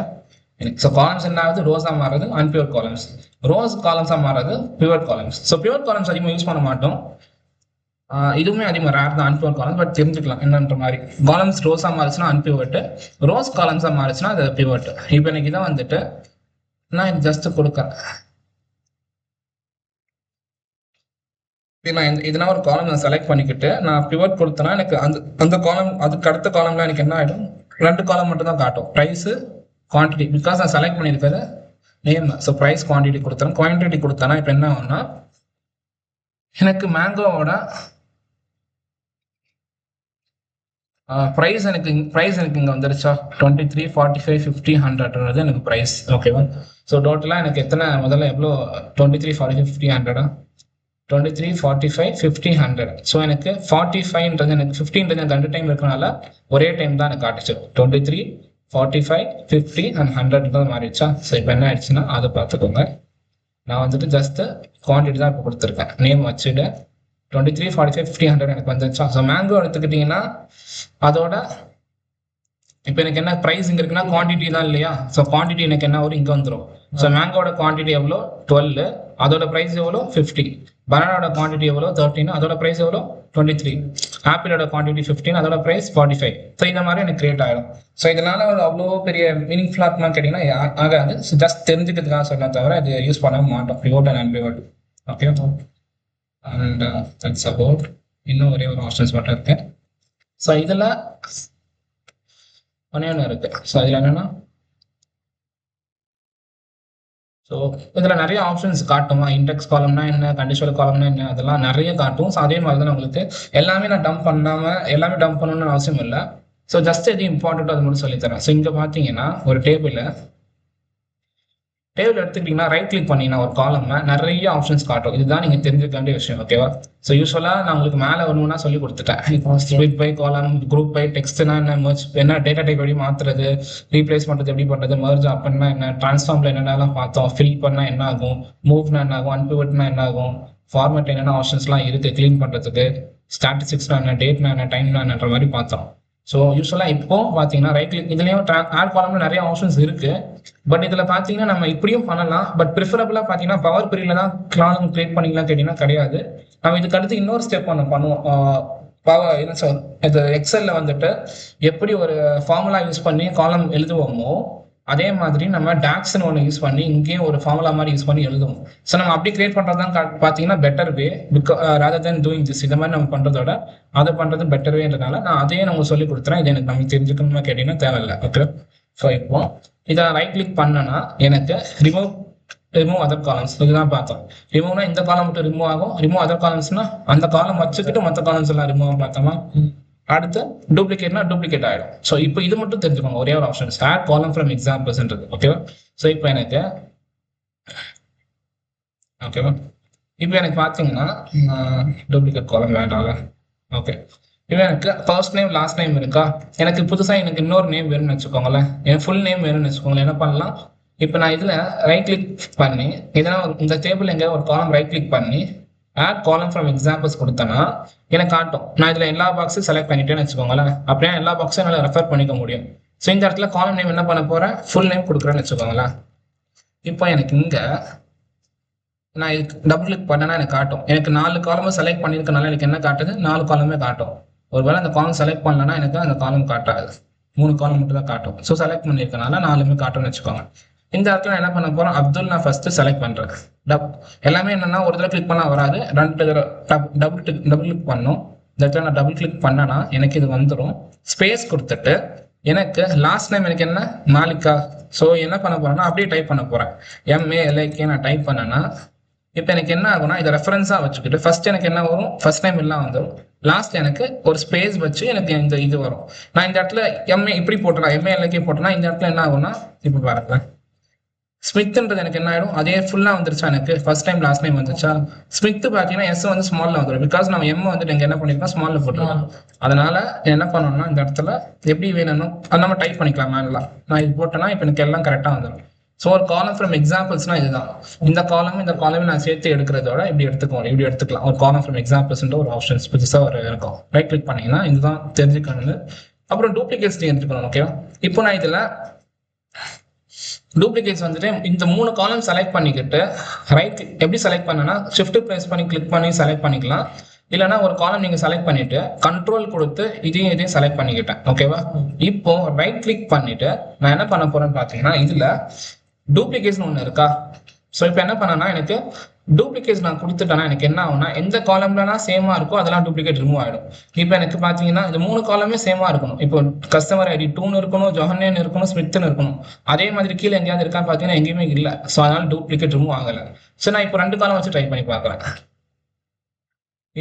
ஸோ காலம்ஸ் என்ன ஆகுது, ரோஸா மாறுறது அன்பிவட் காலம்ஸ், ரோஸ் காலம்ஸா மாறுறது pivot columns. So pivot columns அதிகமாக யூஸ் பண்ண மாட்டோம். இதுவுமே அதே மாதிரி ரேர் தான் அன்பிவட் காலம், பட் தெரிஞ்சுக்கலாம் என்னன்ற மாதிரி. காலம்ஸ் ரோஸா மாறிச்சுன்னா அன்பிவட், ரோஸ் காலம்ஸா மாறிச்சுன்னா அது பிவட். இப்போ எனக்கு இதை வந்துட்டு நான் ஜஸ்ட் கொடுக்குறேன். நான் இதெல்லாம் ஒரு காலம் நான் செலக்ட் பண்ணிக்கிட்டு நான் பிவட் கொடுத்தேன்னா எனக்கு அந்த காலம் அதுக்கு அடுத்த காலம்ல எனக்கு என்ன ஆகிடும், 2 காலம் மட்டும் தான் காட்டும், ப்ரைஸ் குவான்டிட்டி. பிகாஸ் நான் செலக்ட் பண்ணியிருக்கிறது நேம். ஸோ ப்ரைஸ் குவான்டிட்டி கொடுத்தேன், குவான்டிட்டி கொடுத்தேன்னா இப்போ என்ன ஆகும்னா எனக்கு மேங்கோவோட ப்ரைஸ் எனக்கு இங்கே வந்துருச்சா 23, 45, 50, 100 எனக்கு ப்ரைஸ். ஓகேவா? ஸோ டோட்டலாக எனக்கு எத்தனை முதல்ல எவ்வளோ 23, 45, 50, 100 23, 45, 50, 100. ஸோ எனக்கு 45ன்றது எனக்கு 15ன்றது எனக்கு 2 டைம் இருக்கனால ஒரே டைம் தான் எனக்கு காட்டுச்சு. 23, 45, 50 and 100 தான் மாறிடுச்சா. ஸோ இப்போ என்ன ஆயிடுச்சுன்னா அதை பார்த்துக்கோங்க. நான் வந்துட்டு ஜஸ்ட் குவான்டிட்டி தான் இப்போ கொடுத்துருக்கேன், நேம் வச்சுட்டு 23, 45, 50, 100 எனக்கு வந்துருச்சா. ஸோ மேங்கோ எடுத்துக்கிட்டிங்கன்னா அதோட இப்போ எனக்கு என்ன ப்ரைஸ் இங்கே இருக்குன்னா குவான்டிட்டி தான் இல்லையா. ஸோ குவான்டிட்டி எனக்கு என்ன வரும், இங்கே வந்துடும். ஸோ மேங்கோட குவான்டிட்டி எவ்வளோ 12, அதோட ப்ரைஸ் எவ்வளோ 50. பனானாவோட குவான்டிட்டி எவ்வளோ 13, அதோட ப்ரைஸ் எவ்வளோ 23. ஆப்பிளோட குவான்டிட்டி 15, அதோட ப்ரைஸ் 45. ஸோ இந்த மாதிரி எனக்கு கிரியேட் ஆகிடும். ஸோ இதனால அவ்வளோ பெரிய மீனிங்ஃபுல்லாக இருக்குமான்னு கேட்டிங்கன்னா ஆகாது. ஸோ ஜஸ்ட் தெரிஞ்சுக்கிறதுக்காக சொன்ன தவிர இது யூஸ் பண்ண மாட்டோம், pivot and unpivot. Okay, and that's about. இன்னும் ஒரே ஒரு ஆப்ஷன்ஸ் மட்டும் இருக்கு. ஸோ இதில் ஒன்று இருக்கு. ஸோ இதில் என்னன்னா, ஸோ இதில் நிறைய ஆப்ஷன்ஸ் காட்டுமா, இண்டெக்ஸ் காலம்னா என்ன, கண்டிஷனல் காலம்னா என்ன, அதெல்லாம் நிறைய காட்டும். ஸோ அதே மாதிரி தான் உங்களுக்கு எல்லாமே நான் டம்ப் பண்ணாமல் எல்லாமே டம்ப் பண்ணணும்னு அவசியம் இல்லை. ஸோ ஜஸ்ட் எது இம்பார்ட்டன்ட் அது மட்டும் சொல்லித்தரேன். ஸோ இங்கே பார்த்தீங்கன்னா ஒரு டேபிள் எடுத்துக்கிட்டிங்கன்னா ரைட் கிளிக் பண்ணிங்கன்னா ஒரு காலம்ல நிறைய ஆப்ஷன்ஸ் காட்டும். இதுதான் நீங்கள் தெரிஞ்சுக்க வேண்டிய விஷயம். ஓகேவா? ஸோ யூஸ்வலாக நான் உங்களுக்கு மேலே வரணும்னா சொல்லி கொடுத்துட்டேன். இப்போ ஸ்பிளிட் பை காலம், குரூப் பை, டெக்ஸ்ட்னா என்ன, மர்ஜ் என்ன, டேட்டா டைப் எப்படி மாற்றுறது, ரீப்ளேஸ் பண்ணுறது எப்படி பண்ணுறது, மர்ஜ் அப்படின்னா என்ன, ட்ரான்ஸ்ஃபார்மில் என்னென்னலாம் பார்த்தோம், ஃபில் பண்ணால் என்ன ஆகும், மூவ்னா என்ன ஆகும், அன்பிவட்னா என்ன ஆகும், ஃபார்மேட் என்னென்ன ஆப்ஷன்ஸ்லாம் இருக்குது க்ளீன் பண்ணுறதுக்கு, ஸ்டாட்டிஸ்டிக்ஸ்னா என்ன, டேட்னா என்ன, டைம்னா என்னன்ற மாதிரி பார்த்தோம். ஸோ யூஸ்வலாக இப்போ பார்த்தீங்கன்னா ரைட் கிளிக் இதுலேயும் ஆட் காலம்ல நிறைய ஆப்ஷன்ஸ் இருக்கு. பட் இதில் பார்த்தீங்கன்னா நம்ம இப்படியும் பண்ணலாம். பட் ப்ரிஃபரபிளாக பார்த்தீங்கன்னா பவர் குவரியில் தான் காலம் கிரியேட் பண்ணிக்கலாம் கேட்டிங்கன்னா கிடையாது. நம்ம இதுக்கு அடுத்து இன்னொரு ஸ்டெப் ஒன்று பண்ணுவோம். பவர் என்ன சொல் இது எக்ஸலில் வந்துட்டு எப்படி ஒரு ஃபார்முலா யூஸ் பண்ணி காலம் எழுதுவோமோ அதே மாதிரி நம்ம டாக்ஸ்ன்னு ஒன்று யூஸ் பண்ணி இங்கேயும் ஒரு ஃபார்முலா மாதிரி யூஸ் பண்ணி எழுதுவோம். ஸோ நம்ம அப்படி கிரியேட் பண்ணுறது தான் பார்த்தீங்கன்னா better way, rather than doing this. இந்த மாதிரி நம்ம பண்ணுறதோட அதை பண்ணுறது பெட்டர் வேன்றதுனால நான் அதையே நம்ம சொல்லி கொடுத்துறேன். இது எனக்கு நம்ம தெரிஞ்சுக்கணுமா கேட்டிங்கன்னா தேவையில்லை. ஓகே, ஸோ இப்போ இதை ரைட் கிளிக் பண்ணனா எனக்கு ரிமூவ் அதர் காலம்ஸ் இதுதான் பார்த்தோம். ரிமூவ்னா இந்த காலம் மட்டும் ரிமூவ் ஆகும். ரிமூவ் அதர் காலம்ஸ்னா அந்த காலம் வச்சுக்கிட்டு மற்ற காலம்ஸ் எல்லாம் ரிமூவ் பார்த்தோமா. அடுத்து டூப்ளிகேட்னா டூப்ளிகேட் ஆகிடும். ஸோ இப்போ இது மட்டும் தெரிஞ்சுக்கோங்க, ஒரே ஒரு ஆப்ஷன் ஆட் காலம் ஃப்ரம் எக்ஸாம்பிள்ஸ்ன்றது. ஓகேவா? ஸோ இப்போ எனக்கு பார்த்தீங்கன்னா டூப்ளிகேட் காலம் வேண்டாம்ல. ஓகே, இப்போ எனக்கு ஃபர்ஸ்ட் நேம் லாஸ்ட் நேம் இருக்கா, எனக்கு புதுசாக எனக்கு இன்னொரு நேம் வேணும்னு வச்சுக்கோங்களேன், என் ஃபுல் நேம் வேணும்னு வச்சுக்கோங்களேன். என்ன பண்ணலாம், இப்போ நான் இதில் ரைட் கிளிக் பண்ணி எதனா இந்த டேபிள் எங்கே ஒரு காலம் ரைட் கிளிக் பண்ணி ஆட் காலம் ஃப்ரம் எக்ஸாம்பிள்ஸ் கொடுத்தேன்னா எனக்கு காட்டும். நான் இதில் எல்லா பாக்ஸும் செலக்ட் பண்ணிட்டேன்னு வச்சுக்கோங்களேன். அப்படியே எல்லா பாக்ஸும் என்னால் ரெஃபர் பண்ணிக்க முடியும். ஸோ இந்த இடத்துல காலம் நேம் என்ன பண்ண போகிறேன், ஃபுல் நேம் கொடுக்குறேன்னு வச்சுக்கோங்களேன். இப்போ எனக்கு இங்கே நான் இதுக்கு டபுள் கிளிக் பண்ணேன்னா எனக்கு காட்டும். எனக்கு 4 காலமும் செலக்ட் பண்ணியிருக்கனால எனக்கு என்ன காட்டுது, 4 காலமே காட்டும். ஒருவேளை அந்த காலம் செலக்ட் பண்ணலன்னா எனக்கு அந்த காலம் காட்டாது, 3 காலம் மட்டும் தான் காட்டும். ஸோ செலக்ட் பண்ணியிருக்கனால 4மே காட்டும்னு வச்சுக்கோங்க. இந்த இடத்துல என்ன பண்ண போறோம், அப்துல் நான் ஃபர்ஸ்ட் செலக்ட் பண்றேன். எல்லாமே என்னன்னா ஒரு தடவை கிளிக் பண்ணா வராது, 2 தடவை டபுள் கிளிக் பண்ணும். இந்த இடத்துல நான் டபுள் கிளிக் பண்ணனா எனக்கு இது வந்துடும். ஸ்பேஸ் கொடுத்துட்டு எனக்கு லாஸ்ட் நேம் எனக்கு என்ன மாலிகா. ஸோ என்ன பண்ண போறேன்னா அப்படியே டைப் பண்ண போறேன், MALIK நான் டைப் பண்ணேன்னா இப்போ எனக்கு என்ன ஆகும்னா இதை ரெஃபரன்ஸா வச்சுக்கிட்டு ஃபர்ஸ்ட் எனக்கு என்ன வரும், ஃபர்ஸ்ட் நேம் எல்லாம் வந்துடும். லாஸ்ட் எனக்கு ஒரு ஸ்பேஸ் வச்சு எனக்கு இந்த இது வரும். நான் இந்த இடத்துல MA இப்படி போட்டேன், MALIK போட்டேன்னா இந்த இடத்துல என்ன ஆகும்னா இப்போ பாருங்க ஸ்மித்ன்றது எனக்கு என்ன ஆயிடும், அதே ஃபுல்லாக வந்துருச்சா, எனக்கு ஃபர்ஸ்ட் டைம் லாஸ்ட் டைம் வந்துச்சா. ஸ்மித் பார்த்தீங்கன்னா S வந்து ஸ்மாலில் வந்துடும். பிகாஸ் நம்ம M வந்துட்டு இங்கே என்ன பண்ணிருக்கோம், ஸ்மாலில் போட்டுருக்கோம். அதனால என்ன பண்ணணும்னா இந்த இடத்துல எப்படி வேணும் அது நம்ம டைப் பண்ணிக்கலாம் மேலாம். நான் இது போட்டேன்னா இப்போ எனக்கு எல்லாம் கரெக்டாக வந்துடும். ஸோ ஒரு காலம் ஃப்ரம் எக்ஸாம்பிள்ஸ்னா இதுதான். இந்த காலமும் நான் சேர்த்து எடுக்கிறதோட இப்படி எடுத்துக்கலாம். ஒரு காலம் ஃப்ரம் எக்ஸாம்பிள்ஸ்ன்ற ஒரு ஆப்ஷன்ஸ் புதுசாக ஒரு இருக்கும். ரைட் கிளிக் பண்ணீங்கன்னா இதுதான் தெரிஞ்சுக்கணும். அப்புறம் டூப்ளிகேட்ஸ் எடுத்துக்கணும். ஓகேவா? இப்போ நான் இதில் டூப்ளிகேட்ஸ் வந்துட்டு இந்த 3 காலம் செலக்ட் பண்ணிக்கிட்டு ரைட் எப்படி செலக்ட் பண்ணனா ஷிஃப்ட் ப்ரெஸ் பண்ணி கிளிக் பண்ணி செலக்ட் பண்ணிக்கலாம். இல்லைன்னா ஒரு காலம் நீங்க செலக்ட் பண்ணிட்டு கண்ட்ரோல் கொடுத்து இதையும் செலக்ட் பண்ணிக்கிட்டேன். ஓகேவா? இப்போ ரைட் கிளிக் பண்ணிட்டு நான் என்ன பண்ண போறேன்னு பாத்தீங்கன்னா இதுல டூப்ளிகேஷன் ஒன்று இருக்கா. ஸோ இப்போ என்ன பண்ணேன்னா எனக்கு டூப்ளிகேட் நான் கொடுத்துட்டேன்னா எனக்கு என்ன ஆகும்னா எந்த காலம்லாம் சேமா இருக்கோ அதெல்லாம் டூப்ளிகேட் ரிமூவ் ஆகிடும். இப்போ எனக்கு பார்த்தீங்கன்னா இந்த 3 காலமே சேமா இருக்கணும். இப்போ கஸ்டமர் ஐடி 2ன்னு இருக்கணும், ஜொஹன்னேன்னு இருக்கணும், ஸ்மித்னு இருக்கணும். அதே மாதிரி கீழே எங்கேயாவது இருக்கான்னு பார்த்தீங்கன்னா எங்கேயுமே இல்லை. ஸோ அதனால டூப்ளிகேட் ரிமூவ் ஆகலை. ஸோ நான் இப்போ 2 காலம் வச்சு ட்ரை பண்ணி பார்க்குறேன்.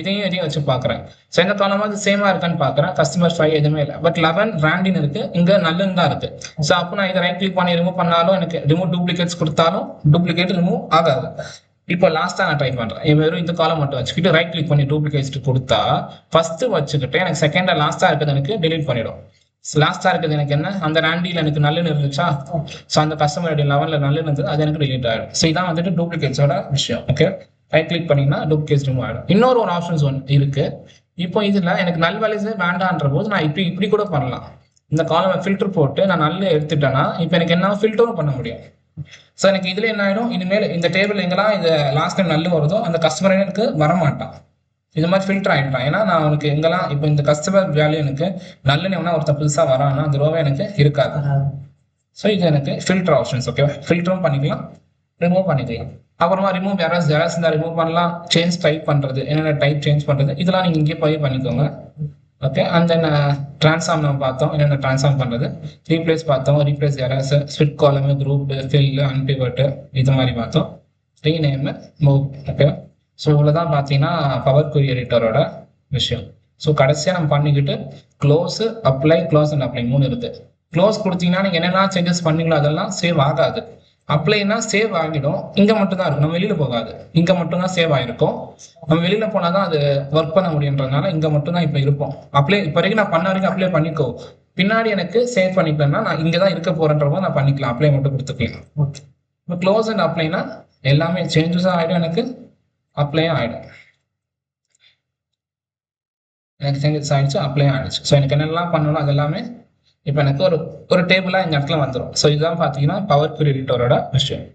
இதையும் வச்சு பார்க்குறேன். ஸோ எந்த காலமாவது சேமா இருக்கான்னு பார்க்குறேன். கஸ்டமர் 5 எதுவுமே இல்லை. பட் 11 ராண்டின் இருக்கு, இங்கே நல்லன்னு தான் இருக்கு. ஸோ அப்போ நான் இதை ரைட் கிளிக் பண்ணி ரிமூவ் பண்ணாலும் எனக்கு ரிமூவ் டூப்ளிகேட்ஸ் கொடுத்தாலும் டூப்ளிகேட் ரிமூவ் ஆகாது. இப்போ லாஸ்ட்டாக நான் ட்ரை பண்ணுறேன். வெறும் இந்த காலம் மட்டும் வச்சுக்கிட்டு ரைட் கிளிக் பண்ணி டூப்ளிகேட் கொடுத்தா ஃபர்ஸ்ட் வச்சுக்கிட்டு எனக்கு செகண்டா லாஸ்ட்டாக இருக்கிறது எனக்கு டெலிட் பண்ணிடும். லாஸ்ட்டாக இருக்கிறது எனக்கு என்ன, அந்த ராண்டியில் எனக்கு நல்லன்னு இருந்துச்சா, ஸோ அந்த கஸ்டமர் ஐடி 11ல் நல்லன்னு இருந்தது, அது எனக்கு டெலிட் ஆகிடும். ஸோ இதான் வந்துட்டு டூப்ளிகேட்ஸோட விஷயம். ஓகே, ரைட் கிளிக் பண்ணிங்கன்னா டூப்ளிகேட்ஸ் ரிமூவ் ஆகிடும். இன்னொரு ஆப்ஷன்ஸ் ஒன்று இருக்கு. இப்போ இதில் எனக்கு நல் வேல்யூஸே வேண்டான்ற போது நான் இப்படி கூட பண்ணலாம். இந்த காலம் ஃபில்டர் போட்டு நான் நல்ல எடுத்துட்டேன்னா இப்போ எனக்கு என்ன ஃபில்டரும் பண்ண முடியும். ஸோ எனக்கு இதுல என்ன ஆயிடும், இனிமேல் இந்த டேபிள் எங்கெல்லாம் இந்த லாஸ்ட் டைம் நல்ல வருதோ அந்த கஸ்டமர் எனக்கு வரமாட்டான். இது மாதிரி ஃபில்டர் ஆகிட்டான். ஏன்னா நான் அவனுக்கு எங்கெல்லாம் இப்போ இந்த கஸ்டமர் வேல்யூ எனக்கு நல்லன்னு எவனா ஒருத்தர் புதுசாக வரான்னா அந்த ரோவே எனக்கு இருக்காது. ஸோ இது எனக்கு ஃபில்டர் ஆப்ஷன்ஸ். ஓகேவா? ஃபில்டரும் பண்ணிக்கலாம், ரிமூவ் பண்ணிக்கலாம். அப்புறமா ரிமூவ் ஜெராக்ஸ் இருந்தால் ரிமூவ் பண்ணலாம். சேஞ்ச் டைப் பண்ணுறது, என்னென்ன டைப் சேஞ்ச் பண்ணுறது, இதெல்லாம் நீங்கள் இங்கே போய் பண்ணிக்கோங்க. ஓகே, அண்ட் தென் ட்ரான்ஸ்ஃபார்ம் நம்ம பார்த்தோம், என்னென்ன ட்ரான்ஸ்ஃபார்ம் பண்ணுறது, ரீப்ளேஸ் பார்த்தோம், ரீப்ளேஸ் ஜெராக்ஸ், ஸ்விட் காலம், குரூப், ஃபில், அன்பிவர்ட், இது மாதிரி பார்த்தோம். Rename, move. ஓகே, ஸோ இவ்வளோ தான் பார்த்தீங்கன்னா பவர் குரி எடிட்டரோட விஷயம். ஸோ கடைசியாக நம்ம பண்ணிக்கிட்டு close, apply, close and apply 3 இருக்குது. க்ளோஸ் கொடுத்தீங்கன்னா நீங்கள் என்னென்ன சேஞ்சஸ் பண்ணீங்களோ அதெல்லாம் சேவ் ஆகாது. அப்ளைனா சேவ் ஆகிடும், இங்கே மட்டும் தான் இருக்கும், நம்ம வெளியில் போகாது. இங்கே மட்டும் தான் சேவ் ஆகிருக்கும். நம்ம வெளியில் போனால் தான் அது ஒர்க் பண்ண முடியுன்றதுனால இங்கே மட்டும் தான் இப்போ இருப்போம். அப்ளை இப்போ வரைக்கும் நான் பண்ண வரைக்கும் அப்ளை பண்ணிக்கோ, பின்னாடி எனக்கு சேவ் பண்ணிக்கலன்னா நான் இங்கே தான் இருக்க போகிறேன்றப்போ நான் பண்ணிக்கலாம். அப்ளை மட்டும் கொடுத்துக்கலாம். இப்போ க்ளோஸ் அண்ட் அப்ளைனா எல்லாமே சேஞ்சஸும் ஆகிடும், எனக்கு அப்ளையும் ஆகிடும். எனக்கு சேஞ்சஸ் ஆகிடுச்சு, அப்ளையும் ஆகிடுச்சு. ஸோ எனக்கு என்னெல்லாம் பண்ணணும் அது எல்லாமே இப்போ எனக்கு ஒரு டேபிளாக இந்த இடத்துல வந்துடும். ஸோ இதுதான் பார்த்தீங்கன்னா பவர் குரி எடிட்டரோட விஷயம்.